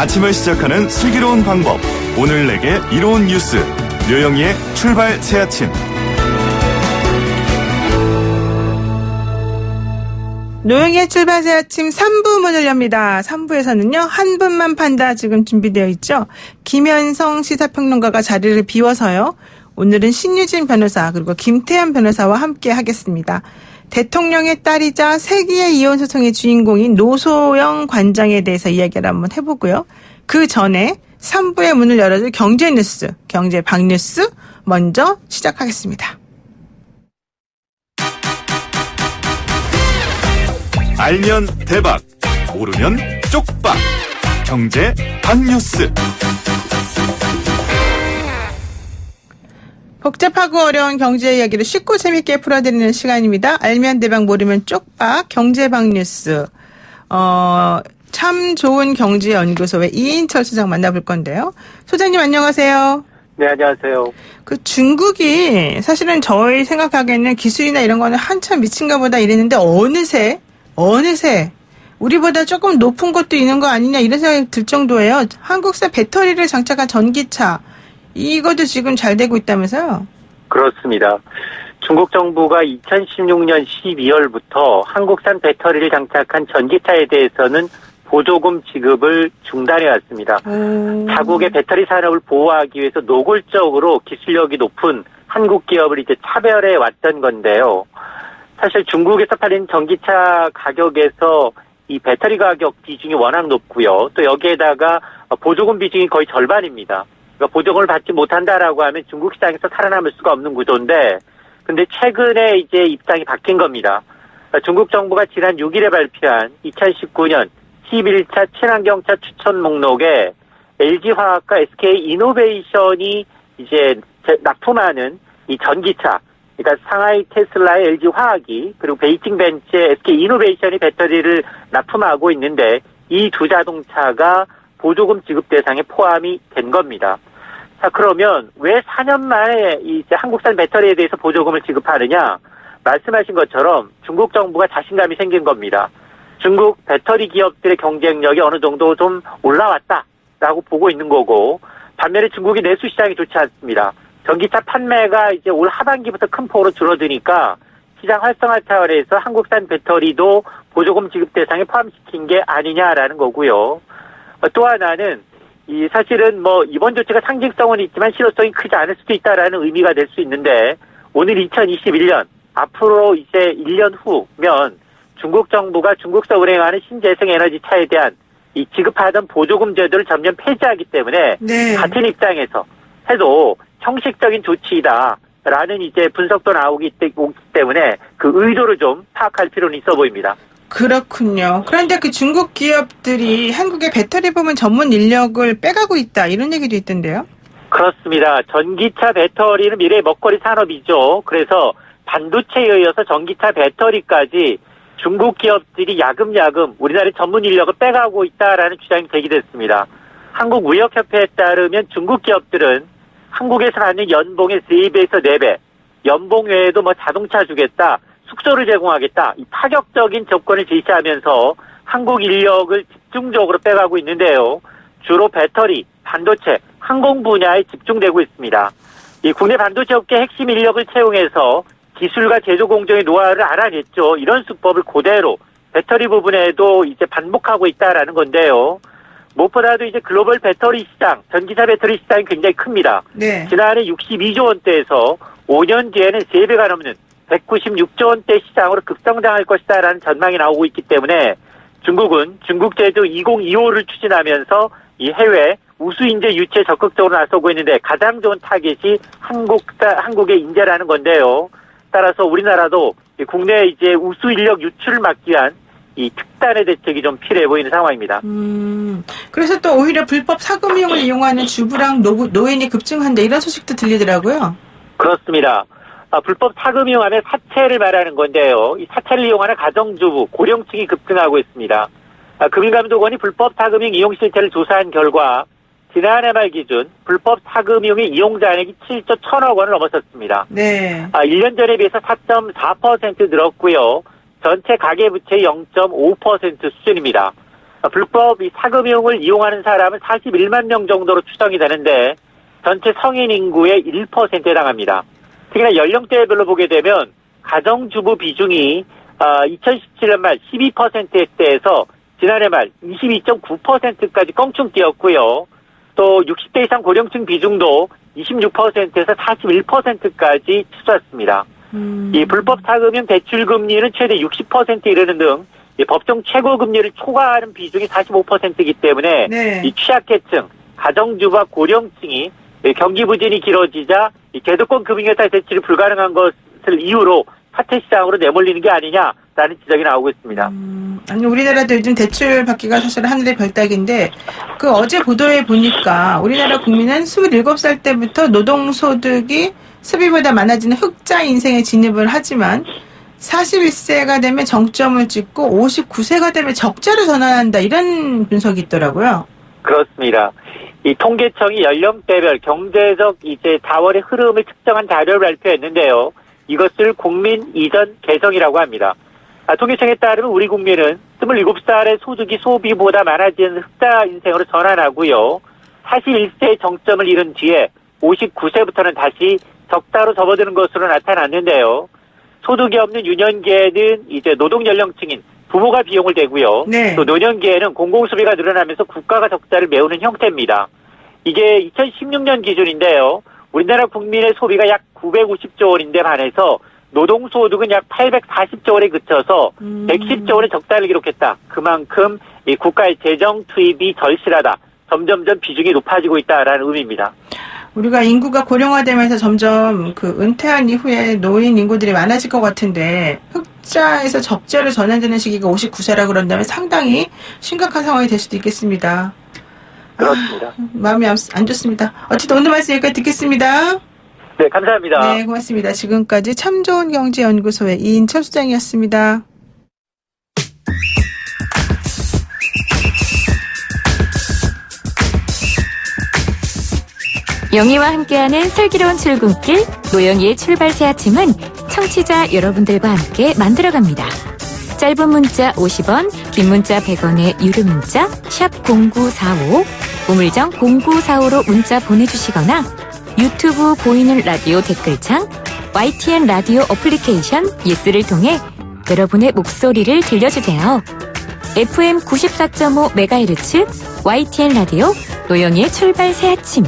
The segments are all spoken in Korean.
아침을 시작하는 슬기로운 방법. 오늘 내게 이로운 뉴스. 류영희의 출발 새아침. 노영희의 출발 새아침 3부 문을 엽니다. 3부에서는요. 한 분만 판다 지금 준비되어 있죠. 김현성 시사평론가가 자리를 비워서요. 오늘은 신유진 변호사 그리고 김태현 변호사와 함께 하겠습니다. 대통령의 딸이자 세기의 이혼 소송의 주인공인 노소영 관장에 대해서 이야기를 한번 해보고요. 그 전에 3부의 문을 열어줄 경제 뉴스, 경제 박뉴스 먼저 시작하겠습니다. 알면 대박, 모르면 쪽박. 경제 박뉴스. 복잡하고 어려운 경제 이야기를 쉽고 재밌게 풀어드리는 시간입니다. 알면 대박, 모르면 쪽박, 경제 박뉴스. 참 좋은 경제연구소의 이인철 소장 만나볼 건데요. 소장님 안녕하세요. 네, 안녕하세요. 그 중국이 사실은 저희 생각하기에는 기술이나 이런 거는 한참 미친가 보다 이랬는데 어느새 우리보다 조금 높은 것도 있는 거 아니냐 이런 생각이 들 정도예요. 한국산 배터리를 장착한 전기차 이것도 지금 잘 되고 있다면서요? 그렇습니다. 중국 정부가 2016년 12월부터 한국산 배터리를 장착한 전기차에 대해서는 보조금 지급을 중단해 왔습니다. 자국의 배터리 산업을 보호하기 위해서 노골적으로 기술력이 높은 한국 기업을 이제 차별해 왔던 건데요. 사실 중국에서 팔리는 전기차 가격에서 이 배터리 가격 비중이 워낙 높고요. 또 여기에다가 보조금 비중이 거의 절반입니다. 그러니까 보조금을 받지 못한다라고 하면 중국 시장에서 살아남을 수가 없는 구조인데, 근데 최근에 이제 입장이 바뀐 겁니다. 그러니까 중국 정부가 지난 6일에 발표한 2019년 11차 친환경차 추천 목록에 LG화학과 SK이노베이션이 이제 납품하는 이 전기차, 그러니까 상하이 테슬라의 LG화학이 그리고 베이징 벤츠의 SK이노베이션이 배터리를 납품하고 있는데 이 두 자동차가 보조금 지급 대상에 포함이 된 겁니다. 자, 그러면 왜 4년 만에 이제 한국산 배터리에 대해서 보조금을 지급하느냐? 말씀하신 것처럼 중국 정부가 자신감이 생긴 겁니다. 중국 배터리 기업들의 경쟁력이 어느 정도 좀 올라왔다라고 보고 있는 거고, 반면에 중국이 내수 시장이 좋지 않습니다. 전기차 판매가 이제 올 하반기부터 큰 폭으로 줄어드니까 시장 활성화 차원에서 한국산 배터리도 보조금 지급 대상에 포함시킨 게 아니냐라는 거고요. 또 하나는 이 사실은 뭐 이번 조치가 상징성은 있지만 실효성이 크지 않을 수도 있다라는 의미가 될 수 있는데, 오늘 2021년 앞으로 이제 1년 후면 중국 정부가 중국서 운행하는 신재생 에너지 차에 대한 이 지급하던 보조금 제도를 점점 폐지하기 때문에 네. 같은 입장에서 해도 형식적인 조치이다라는 이제 분석도 나오기 때문에 그 의도를 좀 파악할 필요는 있어 보입니다. 그렇군요. 그런데 그 중국 기업들이 한국의 배터리 부문 전문 인력을 빼가고 있다 이런 얘기도 있던데요. 그렇습니다. 전기차 배터리는 미래의 먹거리 산업이죠. 그래서 반도체에 이어서 전기차 배터리까지 중국 기업들이 야금야금 우리나라의 전문 인력을 빼가고 있다라는 주장이 제기됐습니다. 한국무역협회에 따르면 중국 기업들은 한국에서 받는 연봉의 3배에서 4배, 연봉 외에도 뭐 자동차 주겠다, 숙소를 제공하겠다, 이 파격적인 조건을 제시하면서 한국 인력을 집중적으로 빼가고 있는데요. 주로 배터리, 반도체, 항공 분야에 집중되고 있습니다. 이 국내 반도체 업계 핵심 인력을 채용해서 기술과 제조 공정의 노하우를 알아냈죠. 이런 수법을 그대로 배터리 부분에도 이제 반복하고 있다라는 건데요. 무엇보다도 이제 글로벌 배터리 시장, 전기차 배터리 시장이 굉장히 큽니다. 네. 지난해 62조 원대에서 5년 뒤에는 3배가 넘는 196조 원대 시장으로 급성장할 것이다라는 전망이 나오고 있기 때문에 중국은 중국 제조 2025를 추진하면서 이 해외 우수 인재 유치에 적극적으로 나서고 있는데 가장 좋은 타겟이 한국의 인재라는 건데요. 따라서 우리나라도 국내 이제 우수 인력 유출을 막기 위한 이 특단의 대책이 좀 필요해 보이는 상황입니다. 그래서 또 오히려 불법 사금융을 이용하는 주부랑 노인이 급증한다 이런 소식도 들리더라고요. 그렇습니다. 불법 사금융 하면 사채를 말하는 건데요. 이 사채를 이용하는 가정주부, 고령층이 급증하고 있습니다. 금융감독원이 불법 사금융 이용 실태를 조사한 결과 지난해 말 기준 불법 사금융의 이용자액이 7조 1천억 원을 넘어섰습니다. 네. 1년 전에 비해서 4.4% 늘었고요. 전체 가계부채의 0.5% 수준입니다. 불법 이 사금융을 이용하는 사람은 41만 명 정도로 추정이 되는데 전체 성인 인구의 1%에 해당합니다. 특히나 연령대별로 보게 되면 가정주부 비중이 2017년 말 12%대에서 지난해 말 22.9%까지 껑충 뛰었고요. 또 60대 이상 고령층 비중도 26%에서 41%까지 치솟았습니다. 이 불법 사금융 대출 금리는 최대 60% 이르는 등 이 법정 최고 금리를 초과하는 비중이 45%이기 때문에 네. 이 취약계층, 가정주부와 고령층이 경기 부진이 길어지자 이 개도권 금융회사 대출이 불가능한 것을 이유로 사채 시장으로 내몰리는 게 아니냐라는 지적이 나오고 있습니다. 아니 우리나라도 요즘 대출 받기가 사실 하늘의 별따기인데 그 어제 보도에 보니까 우리나라 국민은 27살 때부터 노동소득이 소비보다 많아지는 흑자 인생에 진입을 하지만 41세가 되면 정점을 찍고 59세가 되면 적자로 전환한다 이런 분석이 있더라고요. 그렇습니다. 이 통계청이 연령대별 경제적 이제 자원의 흐름을 측정한 자료를 발표했는데요. 이것을 국민 이전 개성이라고 합니다. 통계청에 따르면 우리 국민은 27살의 소득이 소비보다 많아지는 흑자 인생으로 전환하고요. 41세의 정점을 이룬 뒤에 59세부터는 다시 적자로 접어드는 것으로 나타났는데요. 소득이 없는 유년기에는 이제 노동 연령층인 부모가 비용을 대고요. 네. 또 노년기에는 공공소비가 늘어나면서 국가가 적자를 메우는 형태입니다. 이게 2016년 기준인데요. 우리나라 국민의 소비가 약 950조 원인데 반해서 노동소득은 약 840조 원에 그쳐서 110조 원의 적자를 기록했다. 그만큼 이 국가의 재정 투입이 절실하다. 점점점 비중이 높아지고 있다라는 의미입니다. 우리가 인구가 고령화되면서 점점 그 은퇴한 이후에 노인 인구들이 많아질 것 같은데 흑자에서 적자로 전환되는 시기가 59세라 그런다면 상당히 심각한 상황이 될 수도 있겠습니다. 그렇습니다. 마음이 안 좋습니다. 어쨌든 오늘 말씀 여기까지 듣겠습니다. 네, 감사합니다. 네, 고맙습니다. 지금까지 참 좋은 경제연구소의 이인철 수장이었습니다. 영희와 함께하는 슬기로운 출근길 노영희의 출발새 아침은 청취자 여러분들과 함께 만들어갑니다. 짧은 문자 50원, 긴 문자 100원의 유료 문자 샵 0945, 우물정 0945로 문자 보내주시거나 유튜브 보이는 라디오 댓글창, YTN 라디오 어플리케이션 예스를 통해 여러분의 목소리를 들려주세요. FM 94.5MHz YTN 라디오 노영희의 출발새 아침.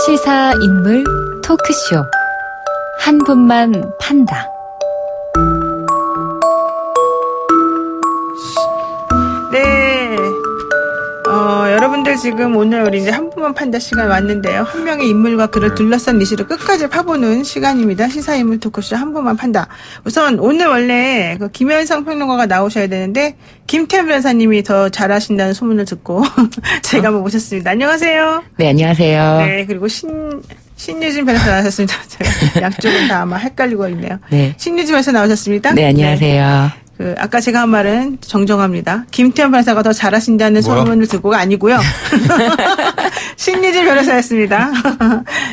시사 인물 토크쇼 한 분만 판다. 네. 여러분들 지금 오늘 우리 이제 한 분만 판다 시간 왔는데요. 한 명의 인물과 그를 둘러싼 이슈를 끝까지 파보는 시간입니다. 시사인물 토크쇼 한 분만 판다. 우선 오늘 원래 그 김현성 평론가가 나오셔야 되는데 김태현 변호사님이 더 잘하신다는 소문을 듣고 제가 한번 모셨습니다. 안녕하세요. 네, 안녕하세요. 네, 그리고 신유진 변호사 나오셨습니다. 제가 양쪽은 다 아마 헷갈리고 있네요. 네. 신유진 변호사 나오셨습니다. 네, 안녕하세요. 네. 아까 제가 한 말은 정정합니다. 김태현 변호사가 더 잘하신다는 소문을 듣고가 아니고요. 신유진 변호사였습니다.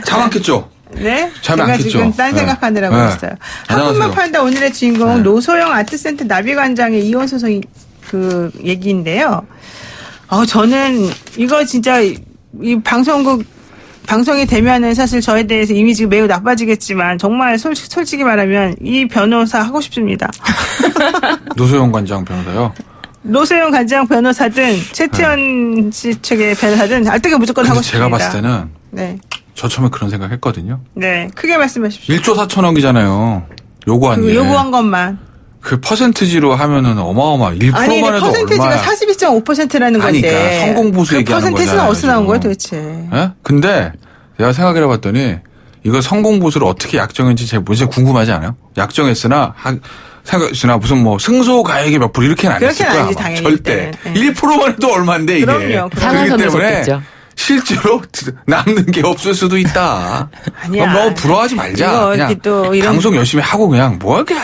잘 않겠죠? 네. 잘 제가 않겠죠? 지금 딴 생각하느라고 했어요. 한 안녕하세요. 분만 판다 오늘의 주인공 노소영 아트센터 나비관장의 이혼 소송 그 얘기인데요. 저는 이거 진짜 이 방송이 되면은 사실 저에 대해서 이미지가 매우 나빠지겠지만 정말 솔직히 말하면 이 변호사 하고 싶습니다. 노소영 관장 변호사요? 노소영 관장 변호사든 최태원 씨 측의 변호사든 알뜰하게 무조건 하고 싶습니다. 제가 봤을 때는 네. 저 처음에 그런 생각 했거든요. 네. 크게 말씀하십시오. 1조 4천억이잖아요. 요구한 게. 요구한 것만. 그 퍼센트지로 하면은 어마어마 1%만 아니, 해도 퍼센테이지가 얼마야. 42.5%라는 건데. 그러니까 성공보수 얘기하는 퍼센테이지는 거잖아요, 어디서 나온 지금. 거예요 도대체. 예? 근데 내가 생각을 해봤더니 이거 성공보수를 어떻게 약정했는지 제가 문제 궁금하지 않아요? 약정했으나 생각했으나 무슨 뭐 승소가액이 몇 프로 이렇게는 안 했을 그렇게는 거야. 아니지, 아마. 당연히 절대. 네. 1%만 해도 얼마인데 이게. 그럼요. 상한선을 그렇기 때문에 줬겠죠. 실제로 남는 게 없을 수도 있다. 아니야. 너무 부러워하지 말자. 이거 그냥 이렇게 또 이런- 방송 열심히 하고 그냥 뭐 이렇게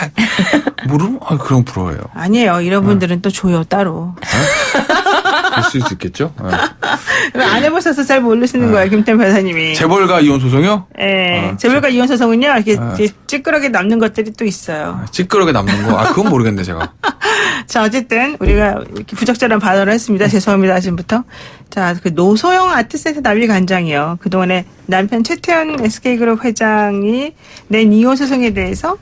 모르면 그럼 부러워요. 아니에요. 이런 분들은 또 줘요 따로. 있을 수 있겠죠. 네. 안 해보셔서 잘 모르시는 거예요, 김태현 변호사님이. 재벌가 이혼 소송이요? 네. 재벌가 이혼 소송은요, 이렇게 찌끄러게 남는 것들이 또 있어요. 찌끄러게 남는 거? 그건 모르겠네, 제가. 자, 어쨌든, 우리가 이렇게 부적절한 발언을 했습니다. 죄송합니다, 아침부터. 자, 그 노소영 아트센터 나비 관장이요. 그동안에 남편 최태원 SK그룹 회장이 낸 이혼 소송에 대해서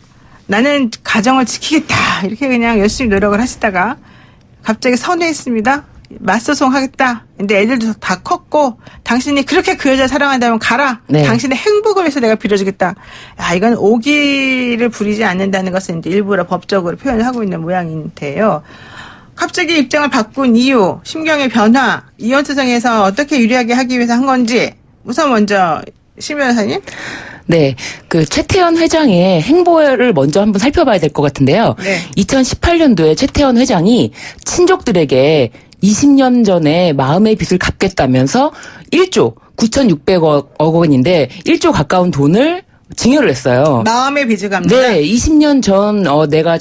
나는 가정을 지키겠다. 이렇게 그냥 열심히 노력을 하시다가 갑자기 선회했습니다. 맞소송 하겠다. 근데 애들도 다 컸고 당신이 그렇게 그 여자 사랑한다면 가라. 네. 당신의 행복을 위해서 내가 빌어주겠다. 이건 오기를 부리지 않는다는 것을 이제 일부러 법적으로 표현을 하고 있는 모양인데요. 갑자기 입장을 바꾼 이유, 심경의 변화, 이혼 소송에서 어떻게 유리하게 하기 위해서 한 건지 우선 먼저 심 변호사님. 네. 그 최태원 회장의 행보를 먼저 한번 살펴봐야 될 것 같은데요. 네. 2018년도에 최태원 회장이 친족들에게 20년 전에 마음의 빚을 갚겠다면서 1조 9,600억 원인데 1조 가까운 돈을 증여를 했어요. 마음의 빚을 갚는다. 네, 20년 전 내가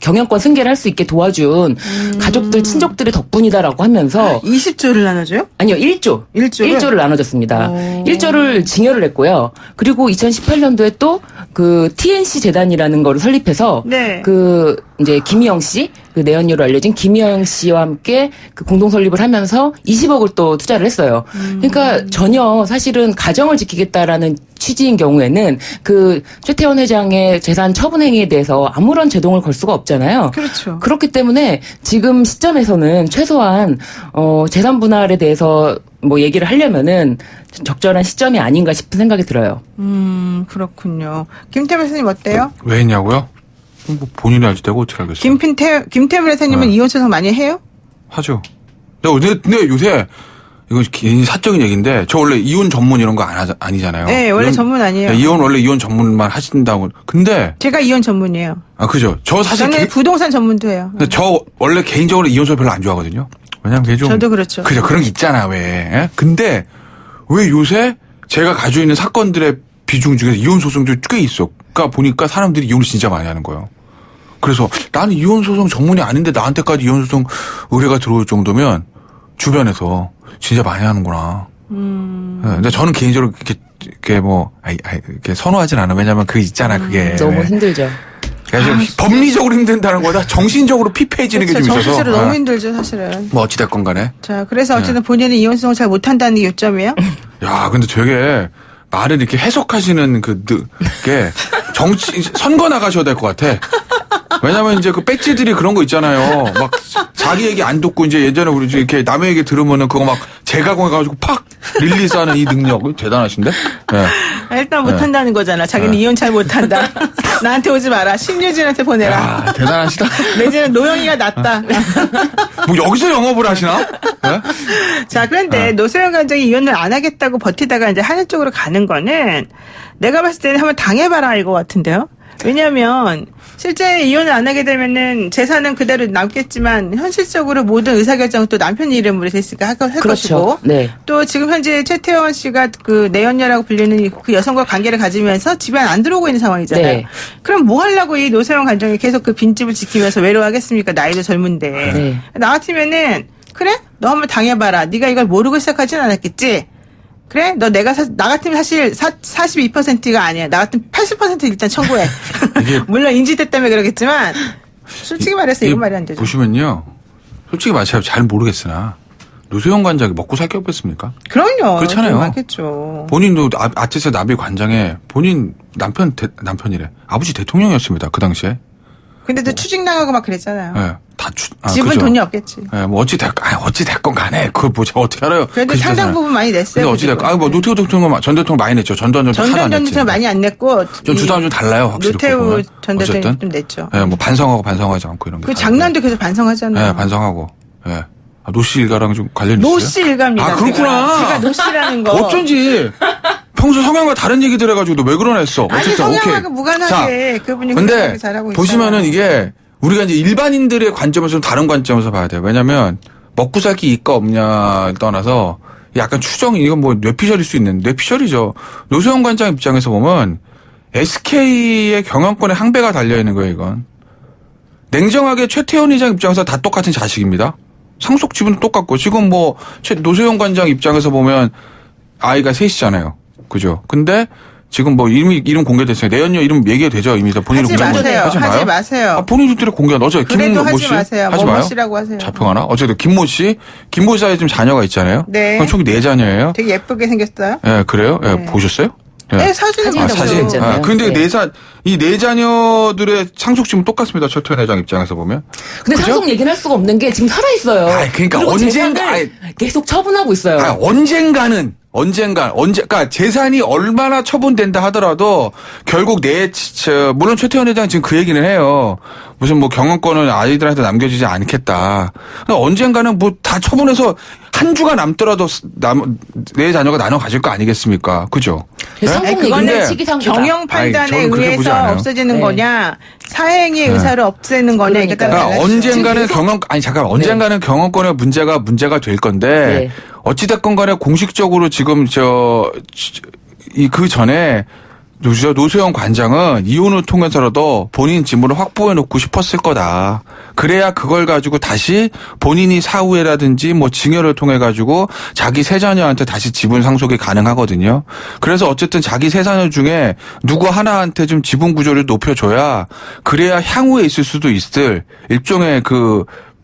경영권 승계를 할 수 있게 도와준 가족들, 친족들의 덕분이다라고 하면서 20조를 나눠줘요? 아니요, 1조. 1조를 나눠줬습니다. 1조를 증여를 했고요. 그리고 2018년도에 또 그 TNC 재단이라는 거를 설립해서 네. 그 이제 김희영 씨, 그 내연녀로 알려진 김희영 씨와 함께 그 공동 설립을 하면서 20억을 또 투자를 했어요. 그러니까 전혀 사실은 가정을 지키겠다라는 취지인 경우에는 그 최태원 회장의 재산 처분 행위에 대해서 아무런 제동을 걸 수가 없잖아요. 그렇죠. 그렇기 때문에 지금 시점에서는 최소한 재산 분할에 대해서 뭐 얘기를 하려면은 적절한 시점이 아닌가 싶은 생각이 들어요. 그렇군요. 김태현 변호사님 어때요? 왜 했냐고요? 뭐 본인이 알지 내가 어떻게 알겠어요? 김태현 변호사님은 이혼 소송 많이 해요? 하죠. 근데 요새 이건 개인 사적인 얘기인데 저 원래 이혼 전문 이런 거 아니잖아요. 네, 원래 전문 아니에요. 네, 원래 이혼 전문만 하신다고. 근데 제가 이혼 전문이에요. 그죠. 저 사실 저는 부동산 전문도 해요. 근데 저 원래 개인적으로 이혼 소송 별로 안 좋아하거든요. 왜냐면 그게 좀 저도 그렇죠. 그죠. 그런 게 있잖아 왜. 예? 근데 왜 요새 제가 가지고 있는 사건들의 비중 중에서 이혼 소송도 꽤 있어. 그러니까 보니까 사람들이 이혼을 진짜 많이 하는 거예요. 그래서 나는 이혼 소송 전문이 아닌데 나한테까지 이혼 소송 의뢰가 들어올 정도면 주변에서 진짜 많이 하는구나. 네, 근데 저는 개인적으로 이렇게 뭐 이렇게 선호하진 않아. 왜냐면 그게 있잖아 그게. 너무 힘들죠. 그러니까 좀 법리적으로 힘든다는 거다 정신적으로 피폐해지는 게 좀 있어서. 정신적으로 너무 힘들죠 사실은. 뭐 어찌됐건 간에. 자, 그래서 어쨌든 본인은 이혼 소송 잘 못한다는 게 요점이에요? 야, 근데 되게 말을 이렇게 해석하시는 게 선거 나가셔야 될 것 같아. 왜냐면 이제 그 배지들이 그런 거 있잖아요. 막 자기 얘기 안 듣고 이제 예전에 우리 이렇게 남의 얘기 들으면은 그거 막 재가공해가지고 팍 릴리스하는 이 능력 대단하신데? 네. 일단 못한다는 거잖아. 자기는 이혼 잘 못한다. 나한테 오지 마라. 심유진한테 보내라. 야, 대단하시다. 내지는 노영이가 낫다. 뭐 여기서 영업을 하시나? 네? 자, 그런데 노소영 관장이 이혼을 안 하겠다고 버티다가 이제 하는 쪽으로 가는 거는 내가 봤을 때는 한번 당해봐라 이거 같은데요. 왜냐하면 실제 이혼을 안 하게 되면은 재산은 그대로 남겠지만 현실적으로 모든 의사결정은 또 남편 이름으로 됐으니까 할 그렇죠. 것이고 네. 또 지금 현재 최태원 씨가 그 내연녀라고 불리는 그 여성과 관계를 가지면서 집에 안 들어오고 있는 상황이잖아요. 네. 그럼 뭐 하려고 이 노소영 관장이 계속 그 빈집을 지키면서 외로워하겠습니까? 나이도 젊은데. 네. 나 같으면은 그래? 너 한번 당해봐라. 네가 이걸 모르고 시작하진 않았겠지? 그래? 나 같으면 사실 42%가 아니야. 나 같으면 80% 일단 청구해. 물론 인지대 때문에 그러겠지만, 솔직히 말해서 이건 말이 안 되죠. 보시면요. 솔직히 말해서 잘 모르겠으나, 노소영 관장이 먹고 살 게 없겠습니까? 그럼요. 그렇잖아요. 맞겠죠. 본인도 아티스트 나비 관장에 본인 남편이래. 아버지 대통령이었습니다. 그 당시에. 근데 또 추징당하고 막 그랬잖아요. 네, 집은 그죠. 돈이 없겠지. 네, 뭐 어찌됐건 간에 그걸 뭐 제가 어떻게 알아요. 그런데 상당 부분 많이 냈어요. 근데 어찌됐건 뭐 노태우 대통령 전 대통령 많이 냈죠. 전두환 전 대통령 많이 안 냈고 좀 주당은 좀 달라요. 확실히. 노태우 전 대통령 좀 냈죠. 네, 뭐 반성하지 않고 이런 게. 그 장난도 계속 반성하잖아요. 네, 반성하고. 네. 노씨 일가랑 좀 관련이 있어요? 노씨 일가입니다. 아, 그렇구나. 제가 노씨라는 거. 어쩐지 평소 성향과 다른 얘기들 해가지고 너 왜 그러나 했어. 아니, 어쨌든 성향하고 무관하게 자, 그분이 근데 잘하고 있어요. 보시면은 이게 우리가 이제 일반인들의 관점에서 좀 다른 관점에서 봐야 돼요. 왜냐면 먹고 살기 있까 없냐를 떠나서 약간 추정이 이건 뭐 뇌피셜일 수 있는 뇌피셜이죠. 노소영 관장 입장에서 보면 SK의 경영권에 항배가 달려 있는 거예요. 이건 냉정하게 최태원 회장 입장에서 다 똑같은 자식입니다. 상속 지분도 똑같고 지금 뭐 노소영 관장 입장에서 보면 아이가 셋이잖아요. 그죠? 근데 지금 뭐 이름 공개됐어요. 내연녀 이름 얘기해도 되죠. 이미 다 본인이 하지 마세요. 하지 마요. 하지 마세요. 본인들이 공개한 어제 그래도 김모 하지 씨 마세요. 하지 뭐뭐 마요. 씨라고 하세요. 잡혀가나? 어쨌든 김모 씨 사이에 지금 자녀가 있잖아요. 네. 그럼 총 4자녀예요. 되게 예쁘게 생겼어요. 예, 그래요? 예, 네. 보셨어요? 예. 네, 사진은 사진도 봤죠. 사진. 있잖아요. 근데 네. 이 4자녀들의 상속 지분 똑같습니다. 최태원 회장 입장에서 보면. 근데 그죠? 상속 얘기는 할 수가 없는 게 지금 살아있어요. 아이, 그러니까 그리고 언젠가- 재산을 계속 처분하고 있어요. 그러니까 재산이 얼마나 처분된다 하더라도 결국 물론 최태원 회장 지금 그 얘기는 해요. 무슨 뭐 경영권은 아이들한테 남겨지지 않겠다. 그러니까 언젠가는 뭐 다 처분해서 한 주가 남더라도 내 자녀가 나눠 가질 거 아니겠습니까? 그죠? 그래서 네? 상속 그거는 얘기는 시기상조다. 경영 판단에 아이, 저는 그렇게 보지 의해서 않아요. 없어지는 네. 거냐, 사행의 의사를 없애는 거냐, 이게 딱 그러니까요. 그러니까 달라지죠. 언젠가는 언젠가는 경영권의 문제가 될 건데 네. 어찌됐건 간에 공식적으로 지금 그 전에 노소영 관장은 이혼을 통해서라도 본인 지분을 확보해 놓고 싶었을 거다. 그래야 그걸 가지고 다시 본인이 사후에라든지 뭐 증여를 통해 가지고 자기 세 자녀한테 다시 지분 상속이 가능하거든요. 그래서 어쨌든 자기 세 자녀 중에 누구 하나한테 좀 지분 구조를 높여줘야 그래야 향후에 있을 수도 있을 일종의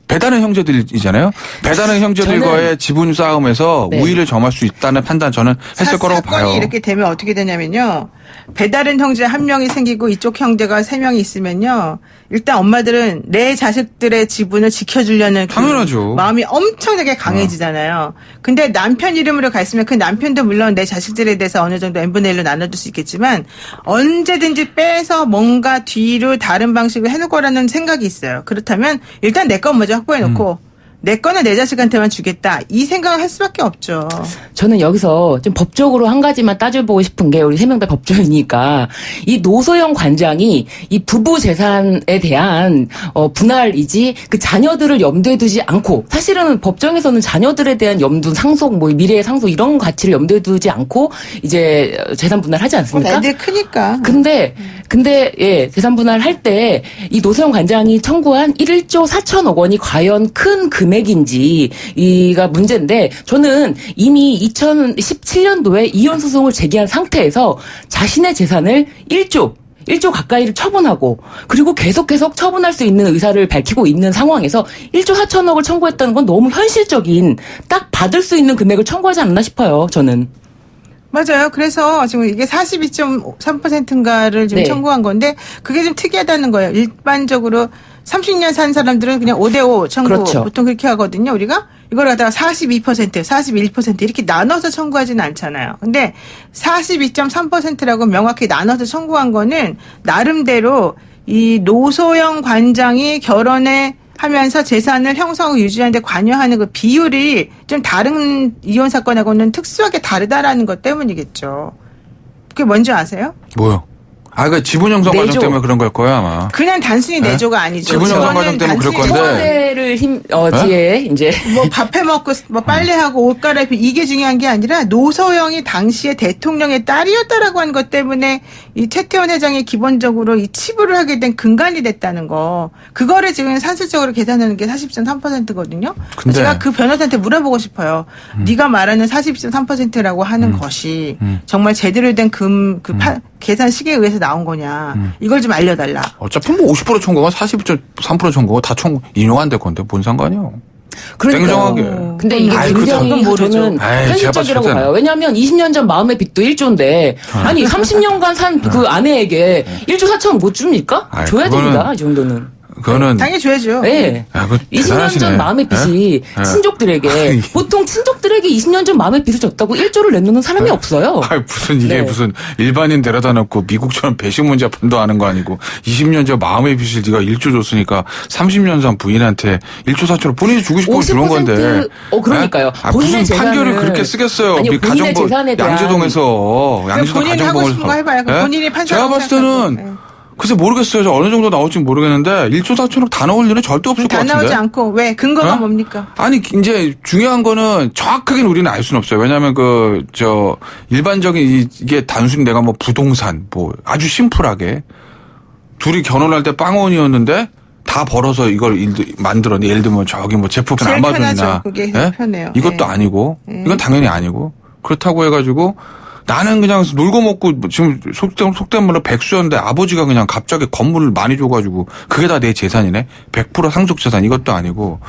배다른 형제들이잖아요. 배다른 형제들과의 지분 싸움에서 네. 우위를 점할 수 있다는 판단 저는 했을 거라고 봐요. 사건이 이렇게 되면 어떻게 되냐면요. 배다른 형제 한 명이 생기고 이쪽 형제가 3명이 있으면요. 일단 엄마들은 내 자식들의 지분을 지켜주려는 당연하죠. 마음이 엄청나게 강해지잖아요. 근데 남편 이름으로 가 있으면 그 남편도 물론 내 자식들에 대해서 어느 정도 n분의 1로 나눠줄 수 있겠지만 언제든지 빼서 뭔가 뒤로 다른 방식으로 해놓을 거라는 생각이 있어요. 그렇다면 일단 내 건 먼저 확보해놓고 내 거는 내 자식한테만 주겠다. 이 생각을 할 수밖에 없죠. 저는 여기서 좀 법적으로 한 가지만 따져보고 싶은 게 우리 세 명 다 법조이니까 이 노소영 관장이 이 부부 재산에 대한 분할이지 그 자녀들을 염두에 두지 않고 사실은 법정에서는 자녀들에 대한 염두 상속 뭐 미래의 상속 이런 가치를 염두에 두지 않고 이제 재산 분할하지 않습니까? 애들 크니까. 근데 예, 재산 분할할 때 이 노소영 관장이 청구한 1조 4천억 원이 과연 큰 금액인지가 문제인데 저는 이미 2017년도에 이혼 소송을 제기한 상태에서 자신의 재산을 1조 가까이를 처분하고 그리고 계속 처분할 수 있는 의사를 밝히고 있는 상황에서 1조 4천억을 청구했다는 건 너무 현실적인 딱 받을 수 있는 금액을 청구하지 않나 싶어요. 저는. 맞아요. 그래서 지금 이게 42.3%인가를 지금 네. 청구한 건데 그게 좀 특이하다는 거예요. 일반적으로 30년 산 사람들은 그냥 5대5 청구 그렇죠. 보통 그렇게 하거든요. 우리가 이걸 갖다가 42%, 41% 이렇게 나눠서 청구하지는 않잖아요. 근데 42.3%라고 명확히 나눠서 청구한 거는 나름대로 이 노소영 관장이 결혼에 하면서 재산을 형성하고 유지하는 데 관여하는 그 비율이 좀 다른 이혼 사건하고는 특수하게 다르다라는 것 때문이겠죠. 그게 뭔지 아세요? 뭐요? 그러니까 지분 형성 과정 내조. 때문에 그런 걸 거야 아마. 그냥 단순히 네? 내조가 아니죠. 지분 형성 그거는 과정 때문에 그럴 단순히 건데. 청와대를 뒤에 이제 뭐 밥 해 먹고 뭐 빨래하고 옷 갈아입고 이게 중요한 게 아니라 노소영이 당시에 대통령의 딸이었다라고 하는 것 때문에 이 최태원 회장이 기본적으로 이 치부를 하게 된 근간이 됐다는 거. 그거를 지금 산술적으로 계산하는 게 40.3%거든요. 근데- 제가 그 변호사한테 물어보고 싶어요. 네가 말하는 40.3%라고 하는 것이 정말 제대로 된 계산 시계에 의해서 나온 거냐. 이걸 좀 알려달라. 어차피 뭐 50% 청구가 40.3% 청구가 다 인용한 될 건데 뭔 상관이요? 땡정하게. 근데 이게 아이, 그 굉장히 모르죠. 저는 아이, 현실적이라고 제가 봤을 봐요. 왜냐하면 20년 전 마음의 빚도 1조인데 아니 30년간 산 그 아내에게 1조 4천 못 줍니까? 아이, 줘야 그거는- 됩니다. 이 정도는. 그거는 당연히 줘야죠. 네. 야, 그거 20년 대단하시네. 전 마음의 빚이 예? 친족들에게 아이. 보통 친족들에게 20년 전 마음의 빚을 줬다고 1조를 내놓는 사람이 없어요. 아이, 무슨 이게 네. 무슨 일반인 데려다 놓고 미국처럼 배신 문제 판도하는 거 아니고 20년 전 마음의 빚을 네가 1조 줬으니까 30년 전 부인한테 1조 4천을 본인이 주고 싶으면 주는 건데. 그러니까요. 아, 본인의 무슨 판결을 재산을- 그렇게 쓰겠어요. 아니요, 미 본인의 가정법 재산에 대한- 양재동에서 양재동 본인이 하고 싶은 거 해봐요. 그럼 본인이 판사라고 제가 봤을 생각하고. 때는 글쎄 모르겠어요. 저 어느 정도 나올지 모르겠는데 1조 4천억 다 나올 일은 절대 없을 것 다 같은데. 나오지 않고 왜 근거가 어? 뭡니까? 아니 이제 중요한 거는 정확하게는 우리는 알 수는 없어요. 왜냐하면 일반적인 이게 단순히 내가 뭐 부동산 뭐 아주 심플하게 둘이 결혼할 때 빵원이었는데 다 벌어서 이걸 만들었는데 예를 들면 저기 뭐 제프든 제일 아마존이나 편하죠. 그게 예? 편해요. 이것도 네. 아니고 이건 당연히 아니고 그렇다고 해가지고 나는 그냥 놀고 먹고 지금 속된 말로 백수였는데 아버지가 그냥 갑자기 건물을 많이 줘가지고 그게 다 내 재산이네. 100% 상속재산 이것도 아니고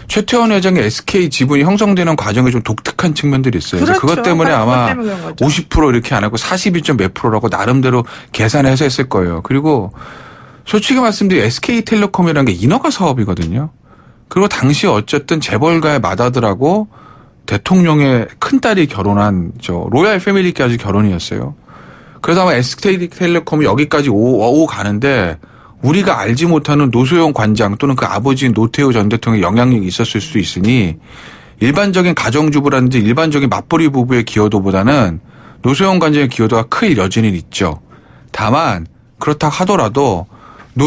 최태원 회장의 SK 지분이 형성되는 과정에 좀 독특한 측면들이 있어요. 그래서 그렇죠. 그것 때문에 아마 그것 때문에 그런 거죠. 50% 이렇게 안 하고 42점 몇 프로라고 나름대로 계산해서 했을 거예요. 그리고 솔직히 말씀드리면 SK텔레콤이라는 게 인허가 사업이거든요. 그리고 당시 어쨌든 재벌가의 맏아들하고 대통령의 큰딸이 결혼한 로얄 패밀리까지 결혼이었어요. 그래서 아마 SK텔레콤이 여기까지 오고 가는데 우리가 알지 못하는 노소영 관장 또는 그 아버지인 노태우 전 대통령의 영향력이 있었을 수도 있으니 일반적인 가정주부라든지 일반적인 맞벌이 부부의 기여도보다는 노소영 관장의 기여도가 클 여지는 있죠. 다만 그렇다 하더라도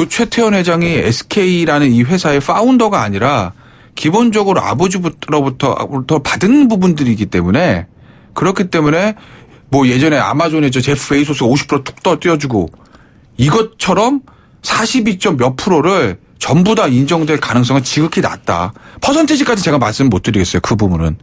최태원 회장이 SK라는 이 회사의 파운더가 아니라 기본적으로 아버지로부터 받은 부분들이기 때문에 그렇기 때문에 뭐 예전에 아마존에 제프 베이소스가 50% 툭 띄워주고 이것처럼 42점 몇 프로를 전부 다 인정될 가능성은 지극히 낮다. 퍼센티지까지 제가 말씀 못 드리겠어요. 그 부분은.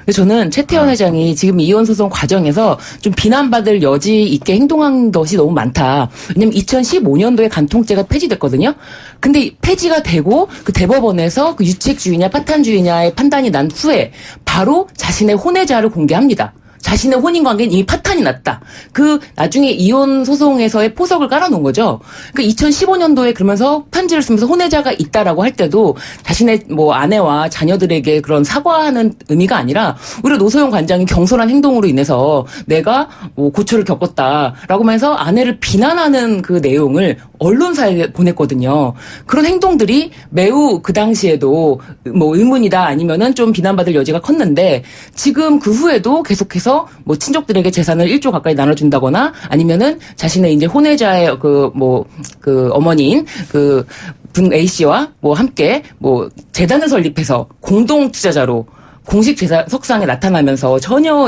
근데 저는 최태원 회장이 지금 이혼 소송 과정에서 좀 비난받을 여지 있게 행동한 것이 너무 많다. 왜냐면 2015년도에 간통죄가 폐지됐거든요. 근데 폐지가 되고 그 대법원에서 그 유책주의냐 파탄주의냐의 판단이 난 후에 바로 자신의 혼외자를 공개합니다. 자신의 혼인관계는 이미 파탄이 났다. 그 나중에 이혼 소송에서의 포석을 깔아놓은 거죠. 그러니까 2015년도에 그러면서 편지를 쓰면서 혼외자가 있다라고 할 때도 자신의 뭐 아내와 자녀들에게 그런 사과하는 의미가 아니라 오히려 노소영 관장이 경솔한 행동으로 인해서 내가 뭐 고초를 겪었다라고 하면서 아내를 비난하는 그 내용을 언론사에 보냈거든요. 그런 행동들이 매우 그 당시에도 뭐 의문이다 아니면은 좀 비난받을 여지가 컸는데 지금 그 후에도 계속해서 뭐 친족들에게 재산을 1조 가까이 나눠준다거나 아니면은 자신의 이제 혼외자의 그 어머니인 그 분 A 씨와 뭐 함께 뭐 재단을 설립해서 공동 투자자로 공식 석상에 나타나면서 전혀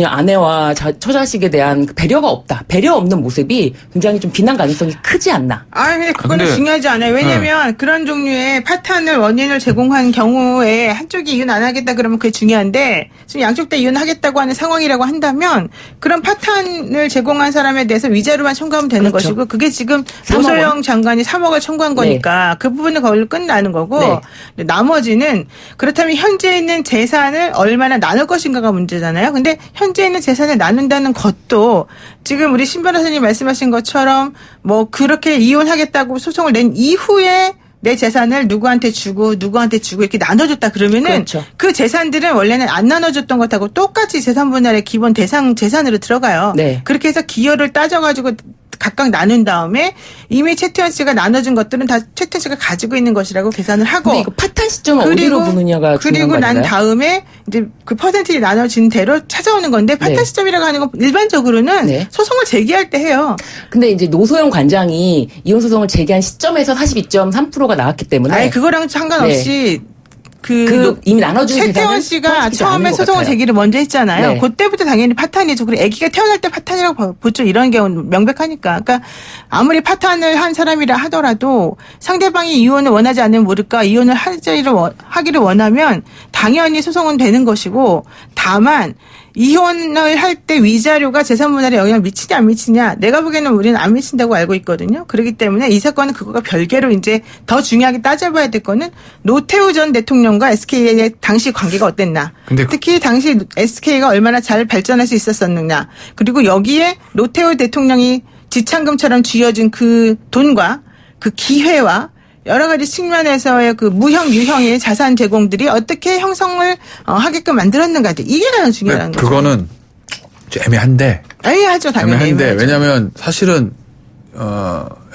아내와 처자식에 대한 배려가 없다. 배려 없는 모습이 굉장히 좀 비난 가능성이 크지 않나. 근데 그거는 근데, 중요하지 않아요. 왜냐면 그런 종류의 파탄을 원인을 제공한 경우에 한쪽이 이혼 안 하겠다 그러면 그게 중요한데 지금 양쪽 다 이혼하겠다고 하는 상황이라고 한다면 그런 파탄을 제공한 사람에 대해서 위자료만 청구하면 되는 그렇죠. 것이고 그게 지금 3억 노소영 장관이 3억을 청구한 거니까 그 부분은 거기로 끝나는 거고 네. 나머지는 그렇다면 현재 있는 재산을 얼마나 나눌 것인가가 문제잖아요. 근데 현재 있는 재산을 나눈다는 것도 지금 우리 신 변호사님 말씀하신 것처럼 뭐 그렇게 이혼하겠다고 소송을 낸 이후에 내 재산을 누구한테 주고 이렇게 나눠줬다 그러면은 그렇죠. 그 재산들은 원래는 안 나눠줬던 것하고 똑같이 재산 분할의 기본 대상 재산으로 들어가요. 네. 그렇게 해서 기여를 따져가지고 각각 나눈 다음에 이미 최태원 씨가 나눠준 것들은 다 최태원 씨가 가지고 있는 것이라고 계산을 하고. 근데 이거 파탄 시점을 어디로 보느냐가 중요한 그리고 거 난 아닌가요? 다음에 이제 그 퍼센티지 나눠진 대로 찾아오는 건데 파탄 네. 시점이라고 하는 건 일반적으로는 네. 소송을 제기할 때 해요. 근데 이제 노소영 관장이 이혼 소송을 제기한 시점에서 42.3%가 나왔기 때문에 아니 그거랑 상관없이 이미 나눠준 최태원 재산은 씨가 포함시키지 처음에 않은 것 소송을 같아요. 제기를 먼저 했잖아요. 네. 그때부터 당연히 파탄이죠. 그리고 아기가 태어날 때 파탄이라고 보죠. 이런 경우는 명백하니까. 그러니까 아무리 파탄을 한 사람이라 하더라도 상대방이 이혼을 원하지 않으면 모를까 이혼을 하기를 원하면 당연히 소송은 되는 것이고 다만 이혼을 할 때 위자료가 재산 분할에 영향을 미치냐 안 미치냐 내가 보기에는 우리는 안 미친다고 알고 있거든요. 그렇기 때문에 이 사건은 그거가 별개로 이제 더 중요하게 따져봐야 될 거는 노태우 전 대통령과 SK의 당시 관계가 어땠나. 근데 특히 당시 SK가 얼마나 잘 발전할 수 있었었느냐. 그리고 여기에 노태우 대통령이 지참금처럼 쥐어준 그 돈과 그 기회와 여러 가지 측면에서의 그 무형, 유형의 자산 제공들이 어떻게 형성을 하게끔 만들었는가. 이게 가장 중요한 거죠. 그거는 좀 애매한데. 애매하죠, 당연히. 애매한데 애매하죠. 왜냐하면 사실은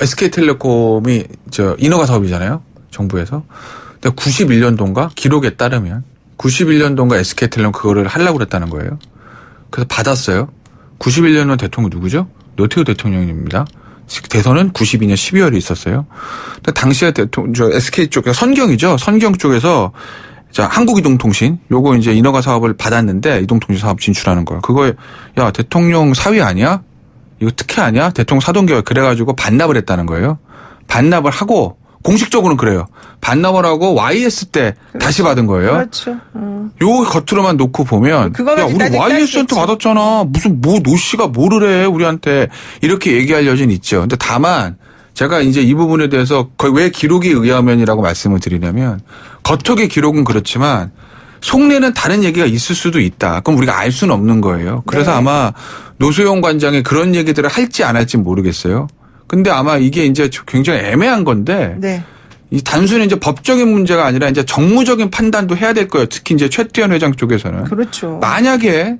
SK텔레콤이 인허가 사업이잖아요. 정부에서. 근데 91년도인가 기록에 따르면 91년도인가 SK텔레콤 그거를 하려고 그랬다는 거예요. 그래서 받았어요. 91년도 대통령 누구죠? 노태우 대통령입니다. 대선은 92년 12월에 있었어요. 근데 당시에 SK 쪽, 선경이죠. 선경 쪽에서 한국이동통신, 요거 이제 인허가 사업을 받았는데, 이동통신 사업 진출하는 거야. 그거에, 야, 대통령 사위 아니야? 이거 특혜 아니야? 대통령 사돈개혁. 그래가지고 반납을 했다는 거예요. 반납을 하고, 공식적으로는 그래요. 반납을 YS 때 다시 받은 거예요. 그렇죠. 요 겉으로만 놓고 보면 야 우리 YS한테 받았잖아. 무슨 뭐 노 씨가 뭐를 해 우리한테 이렇게 얘기할 여지는 있죠. 근데 다만 제가 이제 이 부분에 대해서 왜 기록에 의하면이라고 말씀을 드리냐면 겉톡의 기록은 그렇지만 속내는 다른 얘기가 있을 수도 있다. 그럼 우리가 알 수는 없는 거예요. 그래서 네. 아마 노소영 관장이 그런 얘기들을 할지 안 할지 모르겠어요. 근데 아마 이게 이제 굉장히 애매한 건데 네. 이 단순히 이제 법적인 문제가 아니라 이제 정무적인 판단도 해야 될 거예요. 특히 이제 최태원 회장 쪽에서는. 그렇죠. 만약에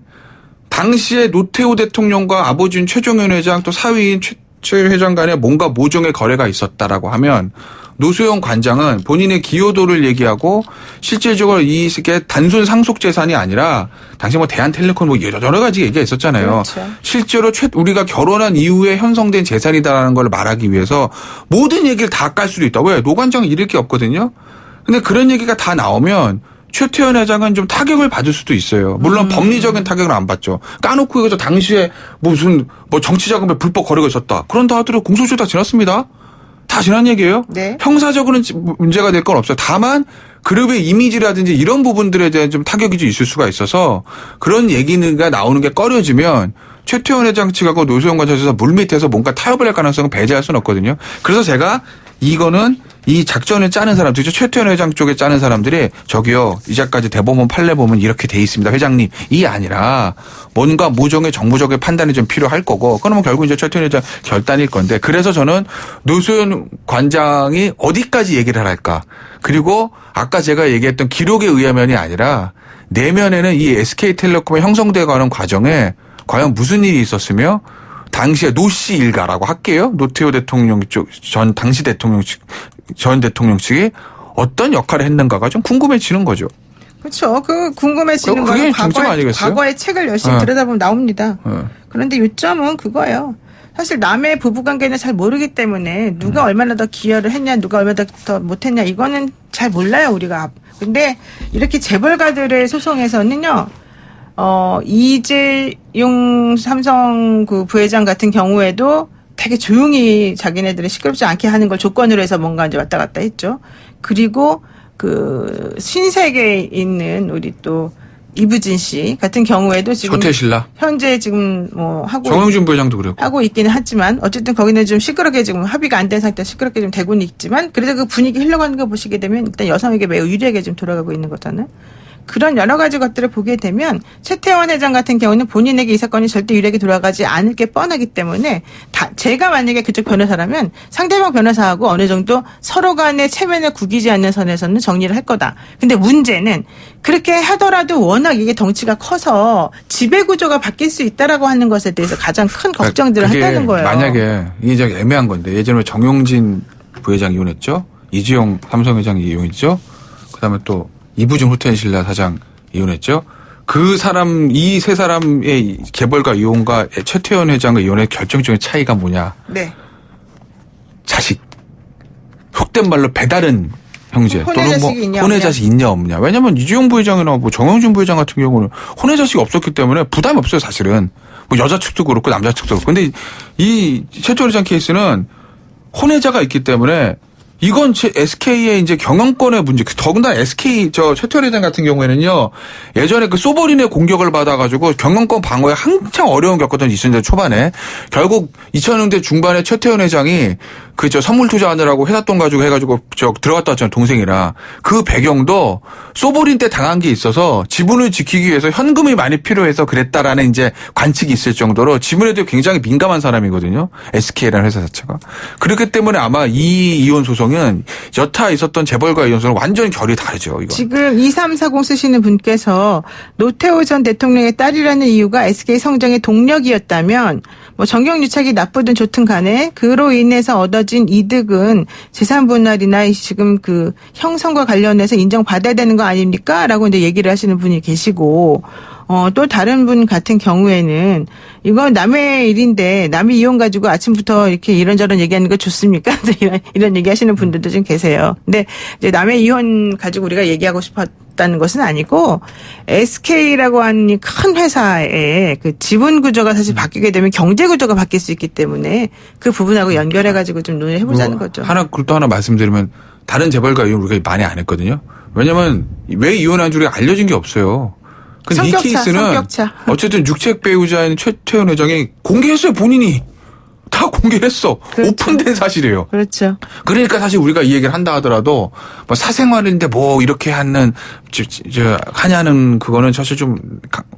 당시에 노태우 대통령과 아버지인 최종현 회장 또 사위인 최 회장 간에 뭔가 모종의 거래가 있었다라고 하면 노소영 관장은 본인의 기여도를 얘기하고 실질적으로 이게 단순 상속 재산이 아니라 당시 뭐 대한텔레콤 뭐 여러 가지 얘기가 있었잖아요. 그렇죠. 실제로 우리가 결혼한 이후에 형성된 재산이다라는 걸 말하기 위해서 모든 얘기를 다 깔 수도 있다. 왜? 노 관장은 잃을 게 없거든요. 근데 그런 얘기가 다 나오면 최태원 회장은 좀 타격을 받을 수도 있어요. 물론 법리적인 타격은 안 받죠. 까놓고 여기서 당시에 무슨 뭐 정치자금에 불법 거래가 있었다. 그런다 하더라도 공소시효 다 지났습니다. 다 지난 얘기예요. 네. 형사적으로는 문제가 될 건 없어요. 다만 그룹의 이미지라든지 이런 부분들에 대한 좀 타격이 좀 있을 수가 있어서 그런 얘기가 나오는 게 꺼려지면 최태원 회장 측하고 노소영 관장에서 물밑에서 뭔가 타협을 할 가능성은 배제할 수는 없거든요. 그래서 제가 이거는 이 작전을 짜는 사람들, 최태원 회장 쪽에 짜는 사람들이 저기요 이제까지 대법원 판례 보면 이렇게 돼 있습니다. 회장님 이 아니라 뭔가 모종의 정무적인 판단이 좀 필요할 거고 그러면 결국 이제 최태원 회장 결단일 건데 그래서 저는 노소연 관장이 어디까지 얘기를 할까 그리고 아까 제가 얘기했던 기록에 의하면이 아니라 내면에는 이 SK텔레콤의 형성돼가는 과정에 과연 무슨 일이 있었으며 당시에 노씨 일가라고 할게요. 노태우 대통령 쪽 당시 대통령 측 전 대통령 측이 어떤 역할을 했는가가 좀 궁금해지는 거죠. 그렇죠. 그 궁금해지는 건 과거의 책을 열심히 들여다보면 나옵니다. 그런데 요점은 그거예요. 사실 남의 부부관계는 잘 모르기 때문에 누가 얼마나 더 기여를 했냐 누가 얼마나 더 못했냐 이거는 잘 몰라요 우리가. 근데 이렇게 재벌가들의 소송에서는요. 이재용 삼성 그 부회장 같은 경우에도 되게 조용히 자기네들이 시끄럽지 않게 하는 걸 조건으로 해서 뭔가 이제 왔다 갔다 했죠. 그리고 그 신세계에 있는 우리 또 이부진 씨 같은 경우에도 지금 조태신라 현재 지금 뭐 하고 정영준 부회장도 그랬고 하고 있기는 하지만 어쨌든 거기는 좀 시끄럽게 지금 합의가 안 된 상태에서 시끄럽게 좀 되고는 있지만 그래도 그 분위기 흘러가는 거 보시게 되면 일단 여성에게 매우 유리하게 좀 돌아가고 있는 거잖아요. 그런 여러 가지 것들을 보게 되면 최태원 회장 같은 경우는 본인에게 이 사건이 절대 유리하게 돌아가지 않을 게 뻔하기 때문에 제가 만약에 그쪽 변호사라면 상대방 변호사하고 어느 정도 서로 간의 체면을 구기지 않는 선에서는 정리를 할 거다. 근데 문제는 그렇게 하더라도 워낙 이게 덩치가 커서 지배구조가 바뀔 수 있다라고 하는 것에 대해서 가장 큰 걱정들을 한다는 거예요. 만약에 이게 애매한 건데 예전에 정용진 부회장 이혼했죠. 이지용 삼성회장이 이혼했죠. 그다음에 또 이부진 호텔신라 사장 이혼했죠. 그 사람 이 세 사람의 재벌가 이혼과 최태원 회장의 이혼의 결정적인 차이가 뭐냐. 네. 자식. 속된 말로 배다른 형제 또는 뭐 혼외 자식 있냐 없냐. 왜냐하면 이주영 부회장이나 뭐 정영준 부회장 같은 경우는 혼외 자식이 없었기 때문에 부담이 없어요 사실은. 뭐 여자 측도 그렇고 남자 측도 그렇고. 근데 이 최태원 회장 케이스는 혼외자가 있기 때문에 이건 SK의 이제 경영권의 문제. 더군다나 SK 최태원 회장 같은 경우에는요. 예전에 그 소버린의 공격을 받아가지고 경영권 방어에 한창 어려운 겪었던 2000년대 초반에 결국 2000년대 중반에 최태원 회장이 선물 투자하느라고 회사 돈 가지고 해가지고 들어갔다 왔잖아요 동생이랑. 그 배경도 소버린 때 당한 게 있어서 지분을 지키기 위해서 현금이 많이 필요해서 그랬다라는 이제 관측이 있을 정도로 지분에 대해 굉장히 민감한 사람이거든요. SK라는 회사 자체가. 그렇기 때문에 아마 이 이혼 소송은 여타 있었던 재벌가 이혼 소송은 완전히 결이 다르죠. 이거. 지금 2340 쓰시는 분께서 노태우 전 대통령의 딸이라는 이유가 SK 성장의 동력이었다면 뭐 정경유착이 나쁘든 좋든 간에 그로 인해서 얻어진 이득은 재산 분할이나 지금 그 형성과 관련해서 인정받아야 되는 거 아닙니까? 라고 이제 얘기를 하시는 분이 계시고 또 다른 분 같은 경우에는 이거 남의 일인데 남의 이혼 가지고 아침부터 이렇게 이런저런 얘기하는 거 좋습니까? 이런 얘기 하시는 분들도 좀 계세요. 근데 이제 남의 이혼 가지고 우리가 얘기하고 싶었다는 것은 아니고 SK라고 하는 이 큰 회사의 그 지분 구조가 사실 바뀌게 되면 경제 구조가 바뀔 수 있기 때문에 그 부분하고 연결해 가지고 좀 논의를 해보자는 거죠. 또 하나 말씀드리면 다른 재벌가 이혼 우리가 많이 안 했거든요. 왜냐면 왜 이혼한 줄 알려진 게 없어요. 근데 이 케이스는 성격차. 어쨌든 육책 배우자인 최태원 회장이 공개했어요. 본인이 다 공개했어. 그렇죠. 오픈된 사실이에요. 그렇죠. 그러니까 사실 우리가 이 얘기를 한다 하더라도 뭐 사생활인데 뭐 이렇게 하냐는 그거는 사실 좀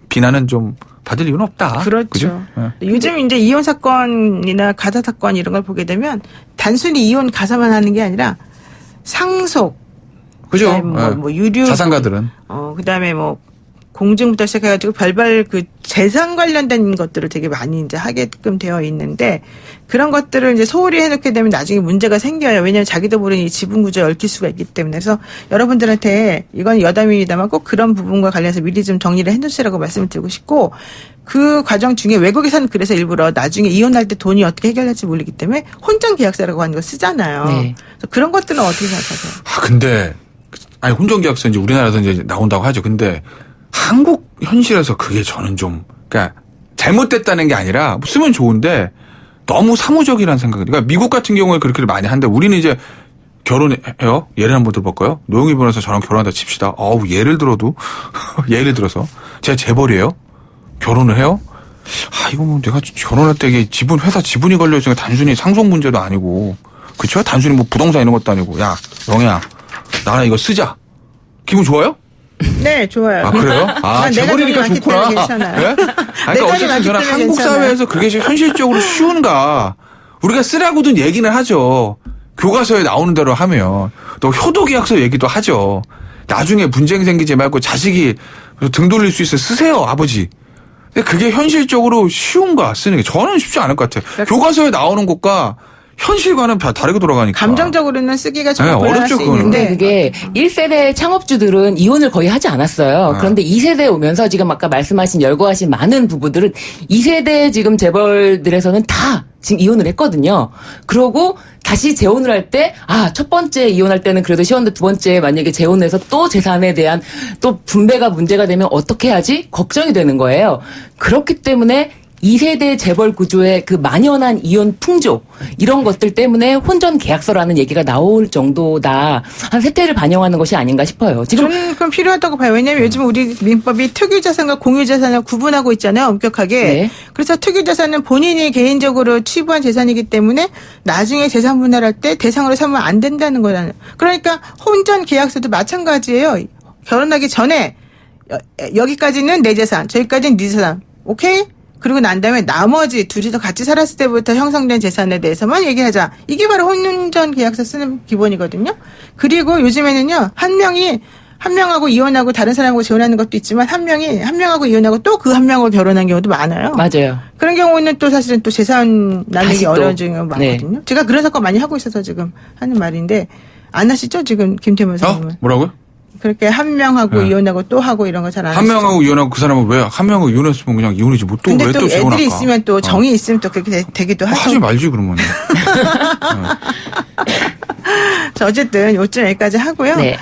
비난은 좀 받을 이유는 없다. 그렇죠. 그죠? 요즘 이제 이혼 사건이나 가사 사건 이런 걸 보게 되면 단순히 이혼 가사만 하는 게 아니라 상속, 그죠? 그다음에 뭐 유류, 자산가들은 그다음에 뭐 공증부터 시작해가지고 별별 그 재산 관련된 것들을 되게 많이 이제 하게끔 되어 있는데 그런 것들을 이제 소홀히 해놓게 되면 나중에 문제가 생겨요. 왜냐하면 자기도 모르는 이 지분 구조에 얽힐 수가 있기 때문에. 그래서 여러분들한테 이건 여담입니다만 꼭 그런 부분과 관련해서 미리 좀 정리를 해놓으시라고 말씀을 드리고 싶고 그 과정 중에 외국에서는 그래서 일부러 나중에 이혼할 때 돈이 어떻게 해결될지 모르기 때문에 혼전 계약서라고 하는 걸 쓰잖아요. 네. 그래서 그런 것들은 어떻게 생각하세요? 근데 혼전 계약서 이제 우리나라에서 이제 나온다고 하죠. 근데 한국 현실에서 그게 저는 좀, 그러니까 잘못됐다는 게 아니라 쓰면 좋은데 너무 사무적이라는 생각이. 그러니까 미국 같은 경우에 그렇게 많이 한데 우리는 이제 결혼해요. 예를 한번 들어볼까요? 노영희 변호사 저랑 결혼한다 칩시다. 예를 들어도 예를 들어서 제가 재벌이에요. 결혼을 해요. 이거 뭐 내가 결혼할 때 이게 회사 지분이 걸려있으니까 단순히 상속 문제도 아니고, 그쵸? 단순히 뭐 부동산 이런 것도 아니고, 야, 영희야, 나랑 이거 쓰자. 기분 좋아요? 네, 좋아요. 그래요? 내가 재벌이니까 돈이 많기 좋구나. 때문에 괜찮아요. 네? 그러니까 어쨌든 저는 한국 사회에서 그게 현실적으로 쉬운가. 우리가 쓰라고든 얘기는 하죠. 교과서에 나오는 대로 하면. 또 효도계약서 얘기도 하죠. 나중에 분쟁 생기지 말고 자식이 등 돌릴 수 있어요. 쓰세요, 아버지. 근데 그게 현실적으로 쉬운가 쓰는 게 저는 쉽지 않을 것 같아요. 그러니까 교과서에 나오는 것과 현실과는 다 다르게 돌아가니까. 감정적으로는 쓰기가 좀 곤란할 어렵죠, 수 있는데. 그게 1세대 창업주들은 이혼을 거의 하지 않았어요. 그런데 2세대 오면서 지금 아까 말씀하신 열거하신 많은 부부들은 2세대 지금 재벌들에서는 다 지금 이혼을 했거든요. 그러고 다시 재혼을 할 때, 첫 번째 이혼할 때는 그래도 쉬웠는데 두 번째 만약에 재혼해서 또 재산에 대한 또 분배가 문제가 되면 어떻게 하지? 걱정이 되는 거예요. 그렇기 때문에 2세대 재벌 구조의 그 만연한 이혼 풍조 이런 것들 때문에 혼전 계약서라는 얘기가 나올 정도다. 한 세태를 반영하는 것이 아닌가 싶어요. 지금 저는 그럼 필요하다고 봐요. 왜냐하면 요즘 우리 민법이 특유자산과 공유자산을 구분하고 있잖아요. 엄격하게. 네. 그래서 특유자산은 본인이 개인적으로 취부한 재산이기 때문에 나중에 재산 분할할 때 대상으로 삼으면 안 된다는 거잖아요. 그러니까 혼전 계약서도 마찬가지예요. 결혼하기 전에 여기까지는 내 재산, 저기까지는 네 재산. 오케이? 그리고 난 다음에 나머지 둘이서 같이 살았을 때부터 형성된 재산에 대해서만 얘기하자. 이게 바로 혼전 계약서 쓰는 기본이거든요. 그리고 요즘에는요, 한 명하고 이혼하고 다른 사람하고 재혼하는 것도 있지만 한 명하고 이혼하고 또 그 한 명하고 결혼한 경우도 많아요. 맞아요. 그런 경우는 또 사실은 또 재산 나누기 다시 또. 어려워지는 경우가 많거든요. 네. 제가 그런 사건 많이 하고 있어서 지금 하는 말인데 안 하시죠? 지금 김태문 선생님은. 뭐라고요? 그렇게 한 명하고 네. 이혼하고 또 하고 이런 거 잘 안 하시죠? 한 명하고 이혼하고 그 사람은 왜 한 명하고 이혼했으면 그냥 이혼이지 뭐 또 근데 왜 또 또 재혼할까? 애들이 있으면 또 정이 있으면 또 그렇게 되기도 하죠. 하지 말지 그러면. 자, 어쨌든 요점 여기까지 하고요. 네.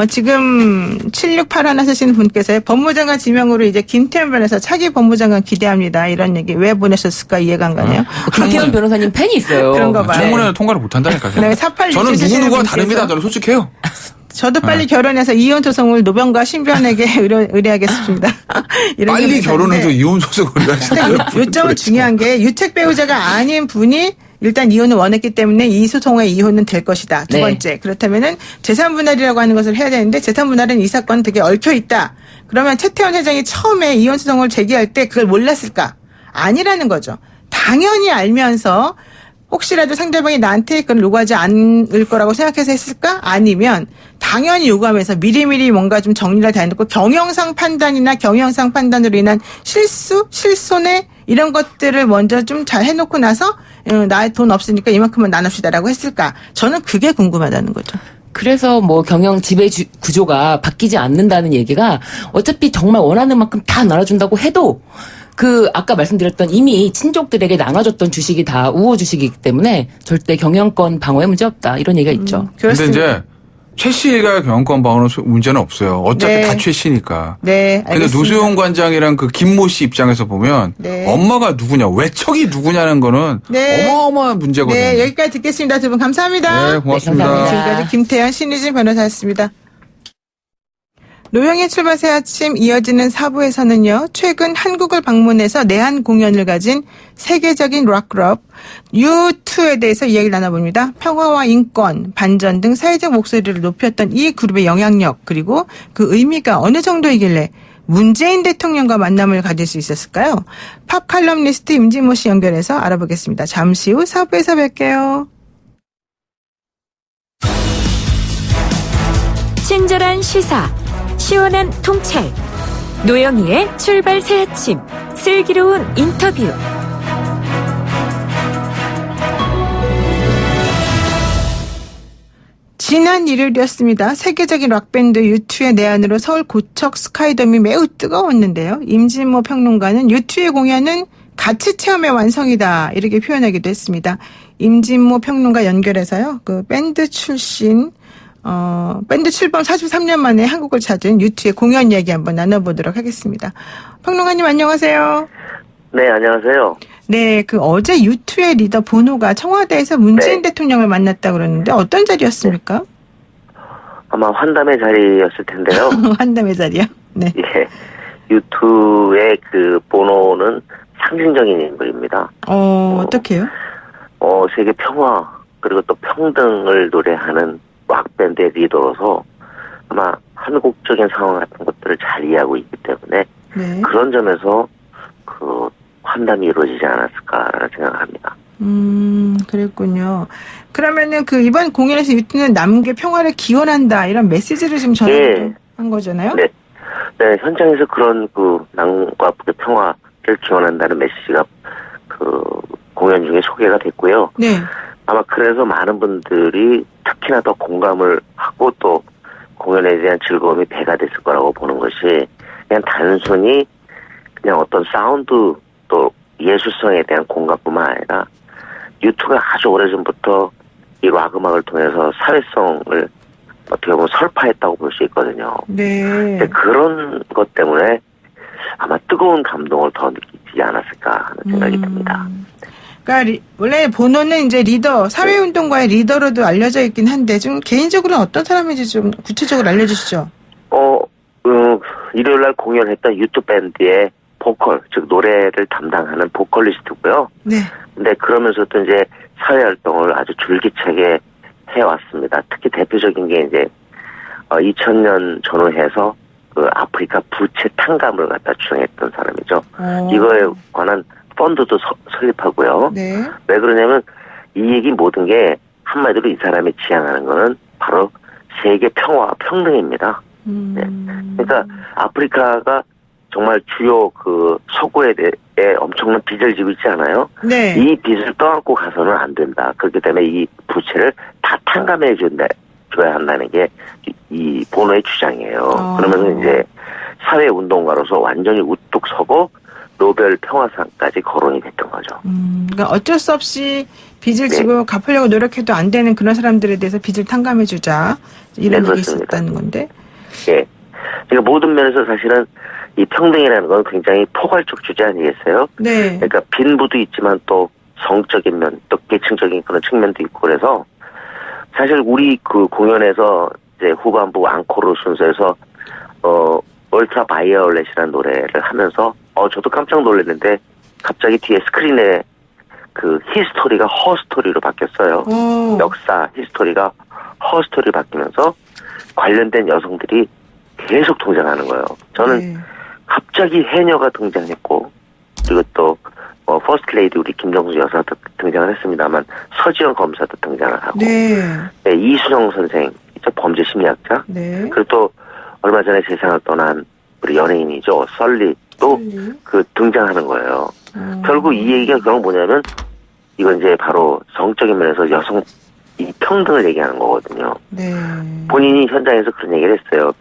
지금 768 하시는 분께서 법무장관 지명으로 이제 김태현 변호사 차기 법무장관 기대합니다. 이런 얘기 왜 보내셨을까 이해가 안 가네요. 김태현 변호사님 팬이 있어요. 그런가 봐요. 청문회 통과를 못 한다니까요. 네, 486 저는 주시는 누구누구와 분께서 다릅니다. 저는 솔직해요. 저도 빨리 결혼해서 이혼 소송을 노변과 신변에게 의뢰하겠습니다. 이런 빨리 분이 결혼해서 있었는데 이혼 소송을 하시는 요점은 중요한 게 유책 배우자가 아닌 분이 일단 이혼을 원했기 때문에 이 소송의 이혼은 될 것이다. 두 네. 번째. 그렇다면은 재산 분할이라고 하는 것을 해야 되는데 재산 분할은 이 사건은 되게 얽혀 있다. 그러면 최태원 회장이 처음에 이혼 소송을 제기할 때 그걸 몰랐을까? 아니라는 거죠. 당연히 알면서 혹시라도 상대방이 나한테 그걸 요구하지 않을 거라고 생각해서 했을까? 아니면 당연히 요구하면서 미리미리 뭔가 좀 정리를 다 해놓고 경영상 판단이나 경영상 판단으로 인한 실수, 실손해 이런 것들을 먼저 좀 잘 해놓고 나서 나 돈 없으니까 이만큼만 나눕시다라고 했을까? 저는 그게 궁금하다는 거죠. 그래서 뭐 경영 지배 구조가 바뀌지 않는다는 얘기가 어차피 정말 원하는 만큼 다 나눠준다고 해도 그 아까 말씀드렸던 이미 친족들에게 나눠줬던 주식이 다 우호 주식이기 때문에 절대 경영권 방어에 문제 없다 이런 얘기가 있죠. 근데 이제 최 씨가 경영권 방어는 문제는 없어요. 어차피 네. 다 최 씨니까. 네, 근데 알겠습니다. 노수용 관장이랑 그 김모 씨 입장에서 보면 네. 엄마가 누구냐, 외척이 누구냐는 거는 네. 어마어마한 문제거든요. 네, 여기까지 듣겠습니다. 두 분 감사합니다. 네, 고맙습니다. 네, 감사합니다. 지금까지 김태현 신의진 변호사였습니다. 노영의 출발새 아침 이어지는 4부에서는요. 최근 한국을 방문해서 내한 공연을 가진 세계적인 락그룹 U2에 대해서 이야기를 나눠봅니다. 평화와 인권, 반전 등 사회적 목소리를 높였던 이 그룹의 영향력 그리고 그 의미가 어느 정도이길래 문재인 대통령과 만남을 가질 수 있었을까요? 팝 칼럼니스트 임진모 씨 연결해서 알아보겠습니다. 잠시 후 4부에서 뵐게요. 친절한 시사, 시원한 통찰, 노영희의 출발 새 아침, 슬기로운 인터뷰. 지난 일요일이었습니다. 세계적인 락밴드 U2의 내한으로 서울 고척 스카이돔이 매우 뜨거웠는데요. 임진모 평론가는 U2의 공연은 가치 체험의 완성이다 이렇게 표현하기도 했습니다. 임진모 평론가 연결해서요. 그 밴드 출신 밴드 출범 43년 만에 한국을 찾은 U2의 공연 이야기 한번 나눠보도록 하겠습니다. 평론가님 안녕하세요. 네, 안녕하세요. 네, 그 어제 U2의 리더 보노가 청와대에서 문재인 네. 대통령을 만났다 그러는데 어떤 자리였습니까? 아마 환담의 자리였을 텐데요. 한담의 자리요? 네. 예. U2의 그 보노는 상징적인 인물입니다. 어떻게요? 세계 평화, 그리고 또 평등을 노래하는 락밴드의 리더로서 아마 한국적인 상황 같은 것들을 잘 이해하고 있기 때문에 네. 그런 점에서 그 환담이 이루어지지 않았을까라는 생각을 합니다. 그랬군요. 그러면은 그 이번 공연에서 U2는 남북의 평화를 기원한다 이런 메시지를 지금 전하기도 한 거잖아요? 네. 네, 현장에서 그런 그 남과 북의 평화를 기원한다는 메시지가 그 공연 중에 소개가 됐고요. 네. 아마 그래서 많은 분들이 특히나 더 공감을 하고 또 공연에 대한 즐거움이 배가 됐을 거라고 보는 것이 그냥 단순히 그냥 어떤 사운드 또 예술성에 대한 공감뿐만 아니라 U2가 아주 오래전부터 이 락 음악을 통해서 사회성을 어떻게 보면 설파했다고 볼 수 있거든요. 네. 근데 그런 것 때문에 아마 뜨거운 감동을 더 느끼지 않았을까 하는 생각이 듭니다. 그러니까 원래 보노는 이제 리더, 사회운동가의 리더로도 알려져 있긴 한데 좀 개인적으로는 어떤 사람인지 좀 구체적으로 알려주시죠. 일요일 날 공연했던 U2 밴드의 보컬, 즉 노래를 담당하는 보컬리스트고요. 네. 근데 그러면서도 이제 사회활동을 아주 줄기차게 해왔습니다. 특히 대표적인 게 이제 2000년 전후해서 그 아프리카 부채 탕감을 갖다 주장했던 사람이죠. 이거에 관한 펀드도 설립하고요. 네. 왜 그러냐면 이 얘기 모든 게 한마디로 이 사람이 지향하는 거는 바로 세계 평화와 평등입니다. 네. 그러니까 아프리카가 정말 주요 그 서구에 대해 엄청난 빚을 지고 있지 않아요? 네. 이 빚을 떠안고 가서는 안 된다. 그렇기 때문에 이 부채를 다 탕감해 줘야 한다는 게 이 보노의 주장이에요. 그러면서 이제 사회운동가로서 완전히 우뚝 서고 노벨 평화상까지 거론이 됐던 거죠. 그러니까 어쩔 수 없이 빚을 네. 지고 갚으려고 노력해도 안 되는 그런 사람들에 대해서 빚을 탕감해주자 이런 네, 얘기 그렇습니다. 있었다는 건데. 예. 그러니까 모든 면에서 사실은 이 평등이라는 건 굉장히 포괄적 주제 아니겠어요? 네. 그러니까 빈부도 있지만 또 성적인 면, 또 계층적인 그런 측면도 있고 그래서 사실 우리 그 공연에서 이제 후반부 앙코르 순서에서 얼트라 바이올렛이라는 노래를 하면서 저도 깜짝 놀랐는데 갑자기 뒤에 스크린에 그 히스토리가 허스토리로 바뀌었어요. 역사 히스토리가 허스토리로 바뀌면서 관련된 여성들이 계속 등장하는 거예요. 저는 네. 갑자기 해녀가 등장했고 그리고 또 퍼스트 레이디 우리 김정수 여사도 등장을 했습니다만 서지영 검사도 등장을 하고 네. 네, 이순영 선생 범죄 심리학자 네. 그리고 또 얼마 전에 세상을 떠난 우리 연예인이죠 썰리도 그 등장하는 거예요. 결국 이 얘기가 그런 뭐냐면 이건 이제 바로 성적인 면에서 여성 이 평등을 얘기하는 거거든요. 네. 본인이 현장에서 그런 얘기를 했어요.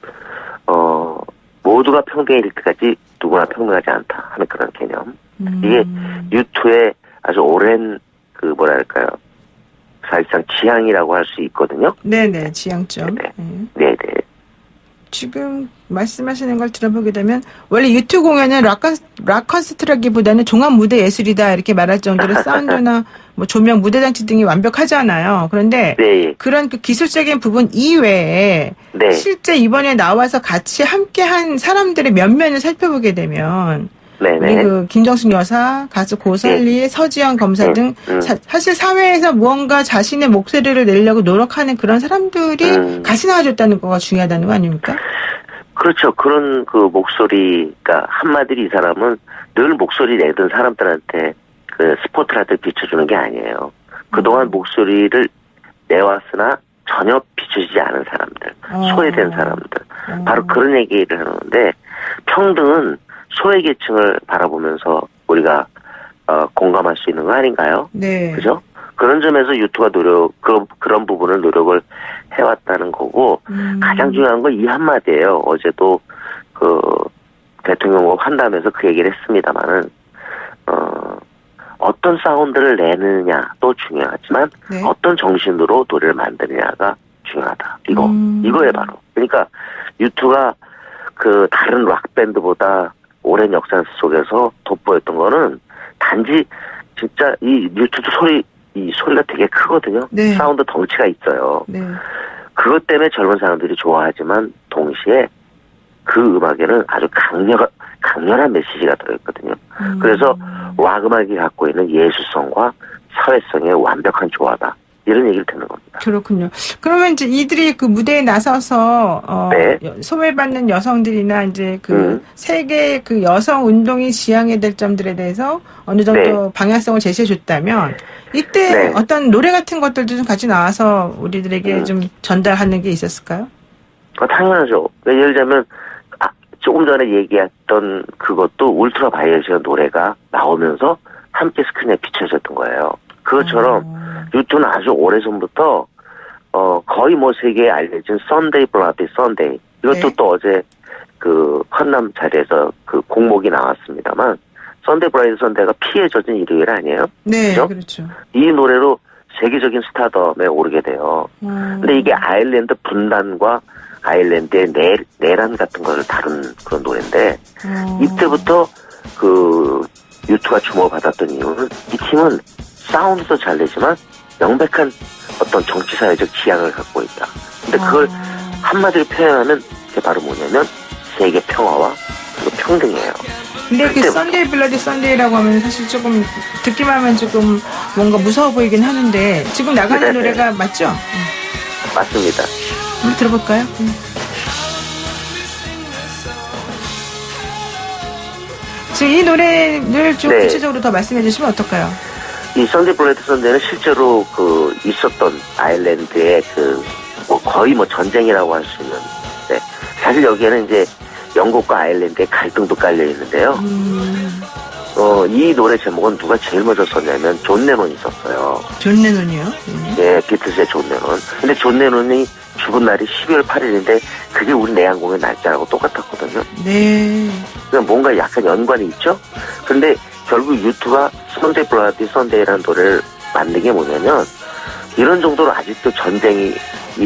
모두가 평등해질 때까지 누구나 평등하지 않다 하는 그런 개념. 이게 유튜의 아주 오랜 그 뭐랄까요. 사실상 지향이라고 할 수 있거든요. 네네, 지향점. 네네. 네. 네네. 지금 말씀하시는 걸 들어보게 되면 원래 유튜브 공연은 락 콘서트라기보다는 종합 무대 예술이다 이렇게 말할 정도로 사운드나 뭐 조명, 무대 장치 등이 완벽하잖아요. 그런데 네. 그런 그 기술적인 부분 이외에 네. 실제 이번에 나와서 같이 함께한 사람들의 면면을 살펴보게 되면 우리 네네. 그 김정숙 여사, 가수 고설리, 서지영 검사 등 사실 사회에서 무언가 자신의 목소리를 내려고 노력하는 그런 사람들이 같이 나와줬다는 거가 중요하다는 거 아닙니까? 그렇죠. 그런 그 목소리가 한마디로 이 사람은 늘 목소리 내던 사람들한테 그 스포트라이트를 비춰주는 게 아니에요. 그동안 목소리를 내왔으나 전혀 비춰지지 않은 사람들, 소외된 사람들. 바로 그런 얘기를 하는데 평등은 소외계층을 바라보면서 우리가 공감할 수 있는 거 아닌가요? 네. 그죠? 그런 점에서 유튜브가 그런 부분을 노력을 해왔다는 거고 가장 중요한 건 이 한마디예요. 어제도 그 대통령 환담에서 그 얘기를 했습니다만은 어떤 사운드를 내느냐도 중요하지만 네. 어떤 정신으로 노래를 만드느냐가 중요하다. 이거에 바로. 그러니까 유튜브가 그 다른 락 밴드보다 오랜 역사 속에서 돋보였던 거는 단지 진짜 이 유튜브 소리가 되게 크거든요. 네. 사운드 덩치가 있어요. 네. 그것 때문에 젊은 사람들이 좋아하지만 동시에 그 음악에는 아주 강렬한 메시지가 들어있거든요. 그래서 락 음악이 갖고 있는 예술성과 사회성의 완벽한 조화다. 이런 얘기를 듣는 겁니다. 그렇군요. 그러면 이제 이들이 그 무대에 나서서 네. 소외받는 여성들이나 이제 그 세계 그 여성 운동이 지향해야 될 점들에 대해서 어느 정도 네. 방향성을 제시해 줬다면 이때 네. 어떤 노래 같은 것들도 좀 같이 나와서 우리들에게 좀 전달하는 게 있었을까요? 당연하죠. 예를 들자면 조금 전에 얘기했던 그것도 울트라 바이올렛이라는 노래가 나오면서 함께 스크린에 비춰졌던 거예요. 그것처럼 유튜브는 아주 오래전부터 거의 뭐 세계에 알려진 썬데이 블라디 썬데이 이것도 네. 또 어제 그 헌남 자리에서 그 공목이 나왔습니다만 썬데이 블라디 썬데이가 피해 젖은 일요일 아니에요? 네, 그죠? 그렇죠. 이 노래로 세계적인 스타덤에 오르게 돼요. 근데 이게 아일랜드 분단과 아일랜드의 내란 같은 거를 다룬 그런 노래인데 이때부터 그 유튜브가 주목을 받았던 이유는 이 팀은 사운드도 잘 내지만 명백한 어떤 정치사회적 지향을 갖고 있다. 근데 그걸 한마디로 표현하면 그게 바로 뭐냐면 세계 평화와 그리고 평등이에요. 근데 그 썬데이 블러디 썬데이라고 하면 사실 조금 듣기만 하면 조금 뭔가 무서워 보이긴 하는데 지금 나가는 네네. 노래가 맞죠? 맞습니다. 한번 들어볼까요? 지금 이 노래를 좀 네. 구체적으로 더 말씀해 주시면 어떨까요? 이 썬데이 블레드 썬데이는 실제로 그 있었던 아일랜드의 그 뭐 거의 뭐 전쟁이라고 할 수 있는. 네. 사실 여기에는 이제 영국과 아일랜드의 갈등도 깔려 있는데요. 이 노래 제목은 누가 제일 먼저 썼냐면 존 레논이 썼어요. 존 레논이요? 네, 비틀즈의 존 레논. 근데 존 레논이 죽은 날이 12월 8일인데 그게 우리 내한공연 날짜하고 똑같았거든요. 네. 그냥 뭔가 약간 연관이 있죠? 근데 결국 유튜브가 썬데이 블라디 썬데이라는 노래를 만든 게 뭐냐면 이런 정도로 아직도 전쟁이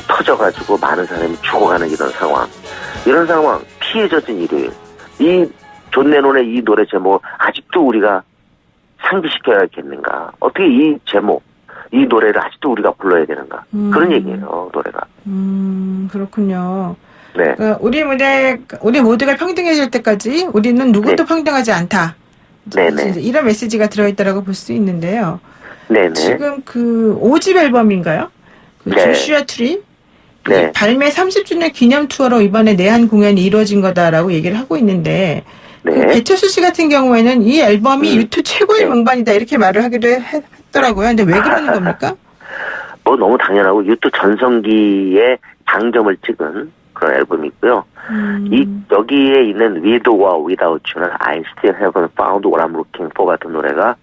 터져가지고 많은 사람이 죽어가는 이런 상황, 피해 젖은 일요일. 이 존 레논의 이 노래 제목 아직도 우리가 상기시켜야겠는가? 어떻게 이 제목, 이 노래를 아직도 우리가 불러야 되는가? 그런 얘기예요, 노래가. 그렇군요. 네. 우리 모두가 평등해질 때까지 우리는 누구도 네. 평등하지 않다. 네네. 이런 메시지가 들어있다라고 볼 수 있는데요. 네네. 지금 그 5집 앨범인가요? 그 네. 조슈아 트리? 네. 발매 30주년 기념 투어로 이번에 내한 공연이 이루어진 거다라고 얘기를 하고 있는데 그 네. 배철수 씨 같은 경우에는 이 앨범이 유튜브 최고의 네. 명반이다 이렇게 말을 하기도 했더라고요. 근데 왜 그러는 겁니까? 뭐 너무 당연하고 유튜브 전성기에 당점을 찍은 그런 앨범이고요. 여기에 있는 With or Without You나 I Still Haven't Found What I'm Looking For 같은 노래가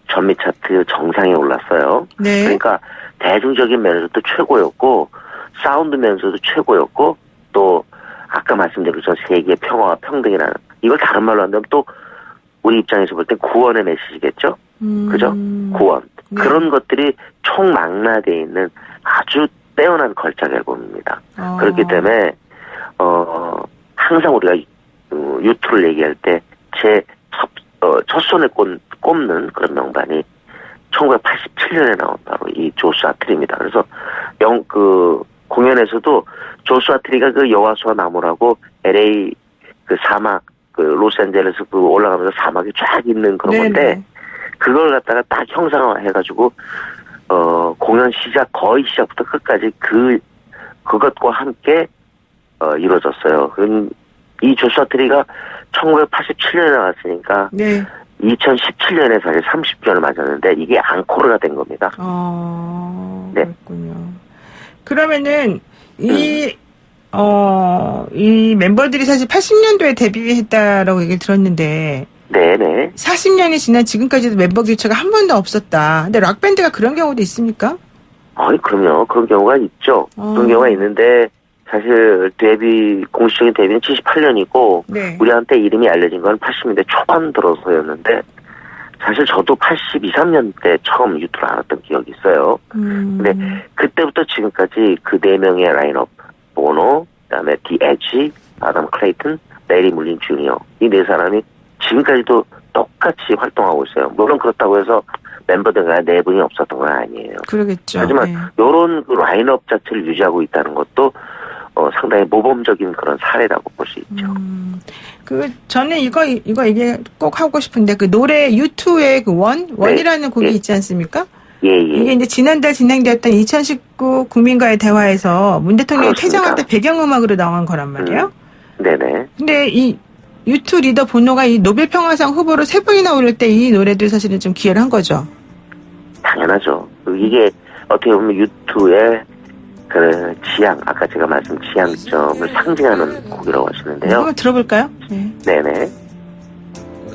전미 차트 정상에 올랐어요. 네. 그러니까 대중적인 면에서도 최고였고 사운드 면에서도 최고였고 또 아까 말씀드린 것처럼 세계 평화와 평등이라는 이걸 다른 말로 한다면 또 우리 입장에서 볼 땐 구원의 메시지겠죠. 그죠? 구원. 네. 그런 것들이 총망라되어 있는 아주 빼어난 걸작 앨범입니다. 그렇기 때문에 항상 우리가 유투를 얘기할 때 제 첫 손에 꼽는 그런 명반이 1987년에 나온 바로 이 조슈아 트리입니다. 그래서 공연에서도 조슈아 트리가 그 여호와수와 나무라고 LA 그 사막 그 로스앤젤레스 그 올라가면서 사막이 쫙 있는 그런 건데 그걸 갖다가 딱 형상화해가지고 공연 거의 시작부터 끝까지 그것과 함께 이루어졌어요. 이 조슈아 트리가 1987년에 나왔으니까 네. 2017년에 사실 30주년을 맞았는데 이게 앙코르가 된 겁니다. 네. 그렇군요. 그러면은 이 멤버들이 사실 80년도에 데뷔했다라고 얘기를 들었는데 네네. 40년이 지난 지금까지도 멤버 교체가 한 번도 없었다. 근데 락밴드가 그런 경우도 있습니까? 그럼요. 그런 경우가 있죠. 그런 경우가 있는데 사실 공식적인 데뷔는 78년이고 네. 우리한테 이름이 알려진 건 80년대 초반 들어서였는데 사실 저도 82, 3년 때 처음 유투를 알았던 기억이 있어요. 근데 그때부터 지금까지 그 4명의 라인업 보노, 그다음에 디 에지, 아담 클레이튼, 레리 물린 주니어 이 4사람이 지금까지도 똑같이 활동하고 있어요. 물론 그렇다고 해서 멤버들과 4분이 없었던 건 아니에요. 그러겠죠. 하지만 이런 그 라인업 자체를 유지하고 있다는 것도 상당히 모범적인 그런 사례라고 볼 수 있죠. 저는 이거 얘기 꼭 하고 싶은데 그 노래 U2의 그 원이라는 곡이 있지 않습니까? 예. 이게 이제 지난달 진행되었던 2019 국민과의 대화에서 문 대통령이 그렇습니다. 퇴장할 때 배경음악으로 나온 거란 말이에요. 네네. 근데 이 U2 리더 보노가 이 노벨 평화상 후보로 3번이나 오를 때 이 노래도 사실은 좀 기여를 한 거죠. 당연하죠. 이게 어떻게 보면 U2의 그 아까 제가 말씀 지향점을 상징하는 곡이라고 하시는데요. 한번 들어볼까요? 네. 네네.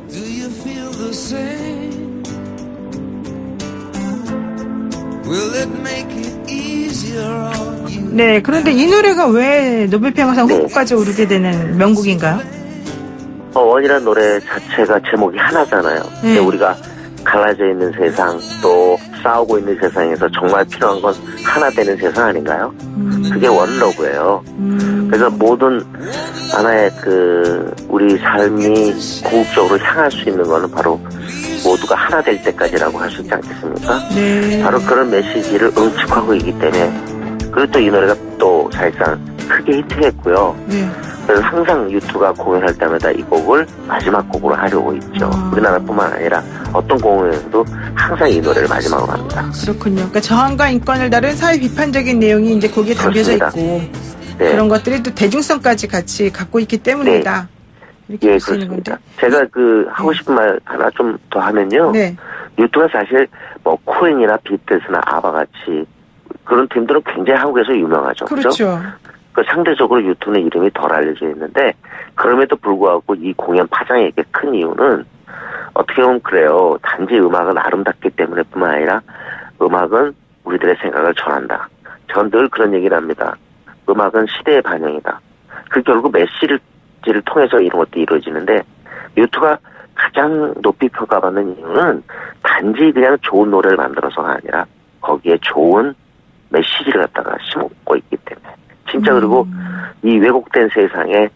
Do you feel the same? Will it make it easier on you? 네, 그런데 이 노래가 왜 노벨 평화상 후보까지 오르게 되는 명곡인가요? 원이라는 노래 자체가 제목이 하나잖아요. 근데 우리가 갈라져 있는 세상 또 싸우고 있는 세상에서 정말 필요한 건 하나 되는 세상 아닌가요? 그게 원러브예요. 그래서 모든 하나의 우리 삶이 궁극적으로 향할 수 있는 거는 바로 모두가 하나 될 때까지라고 할 수 있지 않겠습니까? 네. 바로 그런 메시지를 응축하고 있기 때문에 그리고 또 이 노래가 또 사실상 크게 히트했고요. 네. 그래서 항상 유투가 공연할 때마다 이 곡을 마지막 곡으로 하려고 있죠. 우리나라뿐만 아니라 어떤 공연에서도 항상 이 노래를 마지막으로 합니다. 그렇군요. 그러니까 저항과 인권을 다룬 사회 비판적인 내용이 이제 거기에 담겨져 그렇습니다. 있고 네. 그런 것들이 또 대중성까지 같이 갖고 있기 때문이다. 이렇게 볼 수 있는 건데. 제가 하고 싶은 말 하나 좀 더 하면요. 네. 유투가 사실 코엔이나 비틀스나 아바 같이 그런 팀들은 굉장히 한국에서 유명하죠. 그렇죠. 상대적으로 유투는 이름이 덜 알려져 있는데 그럼에도 불구하고 이 공연 파장이 이렇게 큰 이유는 어떻게 보면 그래요. 단지 음악은 아름답기 때문에 뿐만 아니라 음악은 우리들의 생각을 전한다. 전 늘 그런 얘기를 합니다. 음악은 시대의 반영이다. 결국 메시지를 통해서 이런 것도 이루어지는데 유투가 가장 높이 평가받는 이유는 단지 그냥 좋은 노래를 만들어서가 아니라 거기에 좋은 메시지를 갖다가 심고 있기 때문에 진짜 그리고 이 왜곡된 세상에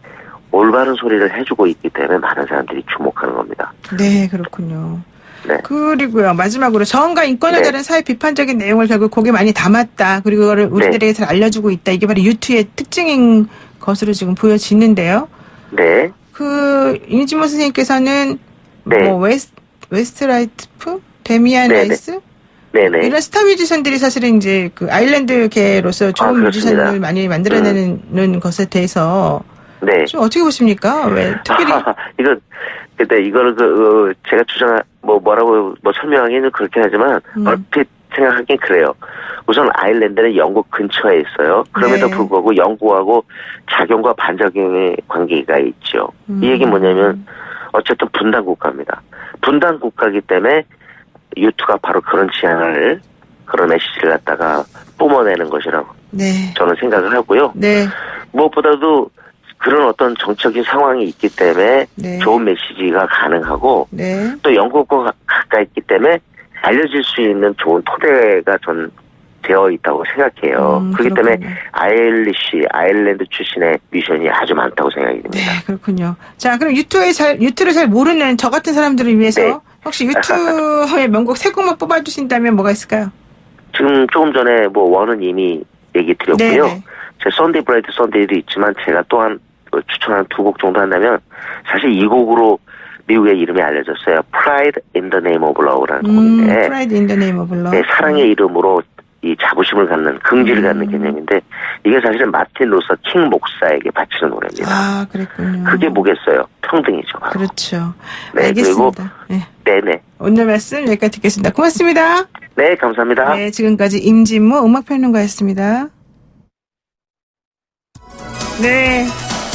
올바른 소리를 해주고 있기 때문에 많은 사람들이 주목하는 겁니다. 네, 그렇군요. 네. 그리고요, 마지막으로 저항과 인권을 다룬 사회 비판적인 내용을 결국 곡에 많이 담았다. 그리고 그거를 우리들에게 잘 알려주고 있다. 이게 바로 유투의 특징인 것으로 지금 보여지는데요. 네. 윤지모 선생님께서는 네. 웨스트라이프? 데미안 네네. 라이스? 네네. 이런 스타 뮤지션들이 사실은 이제 아일랜드계로서 좋은 뮤지션을 많이 만들어내는 것에 대해서 네. 좀 어떻게 보십니까? 왜 특별히 이거를 제가 뭐라고 설명하기는 그렇긴 하지만 얼핏 생각하기엔 그래요. 우선 아일랜드는 영국 근처에 있어요. 그럼에도 불구하고 영국하고 작용과 반작용의 관계가 있죠. 이 얘기는 뭐냐면 어쨌든 분단 국가입니다. 분단 국가이기 때문에 유투가 바로 그런 지향을 그런 메시지를 갖다가 뿜어내는 것이라고 네. 저는 생각을 하고요. 네. 무엇보다도 그런 어떤 정적인 상황이 있기 때문에 네. 좋은 메시지가 가능하고 네. 또 영국과 가까이 있기 때문에 알려질 수 있는 좋은 토대가 전 되어 있다고 생각해요. 그렇기 때문에 그렇군요. 아일랜드 출신의 뮤지션이 아주 많다고 생각이 듭니다. 네, 그렇군요. 자, 그럼 유튜를 잘 모르는 저 같은 사람들을 위해서 네. 혹시 유튜의 명곡 3곡만 뽑아주신다면 뭐가 있을까요? 지금 조금 전에 뭐 원은 이미 얘기 드렸고요. 네. 제 썬데이 브라이트 썬데이도 있지만 제가 또한 추천한 2곡 정도 한다면 사실 이 곡으로 미국의 이름이 알려졌어요. Pride in the Name of Love라는 곡인데 Pride in the Name of Love. 네, 사랑의 이름으로 이 자부심을 갖는 긍지를 갖는 개념인데 이게 사실은 마틴 루서 킹 목사에게 바치는 노래입니다. 아, 그랬군요. 그게 뭐겠어요? 평등이죠. 바로. 그렇죠. 네, 알겠습니다. 네. 네네. 오늘 말씀 여기까지 듣겠습니다. 고맙습니다. 네, 감사합니다. 네, 지금까지 임진모 음악평론가였습니다. 네.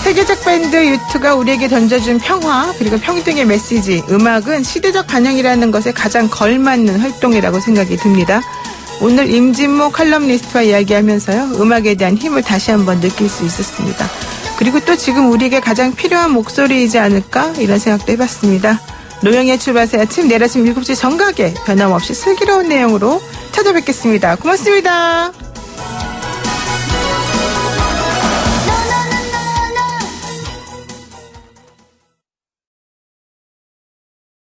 세계적 밴드 U2가 우리에게 던져준 평화 그리고 평등의 메시지, 음악은 시대적 반영이라는 것에 가장 걸맞는 활동이라고 생각이 듭니다. 오늘 임진모 칼럼니스트와 이야기하면서요, 음악에 대한 힘을 다시 한번 느낄 수 있었습니다. 그리고 또 지금 우리에게 가장 필요한 목소리이지 않을까 이런 생각도 해봤습니다. 노영의 출발새 아침 내일 아침 7시 정각에 변함없이 슬기로운 내용으로 찾아뵙겠습니다. 고맙습니다.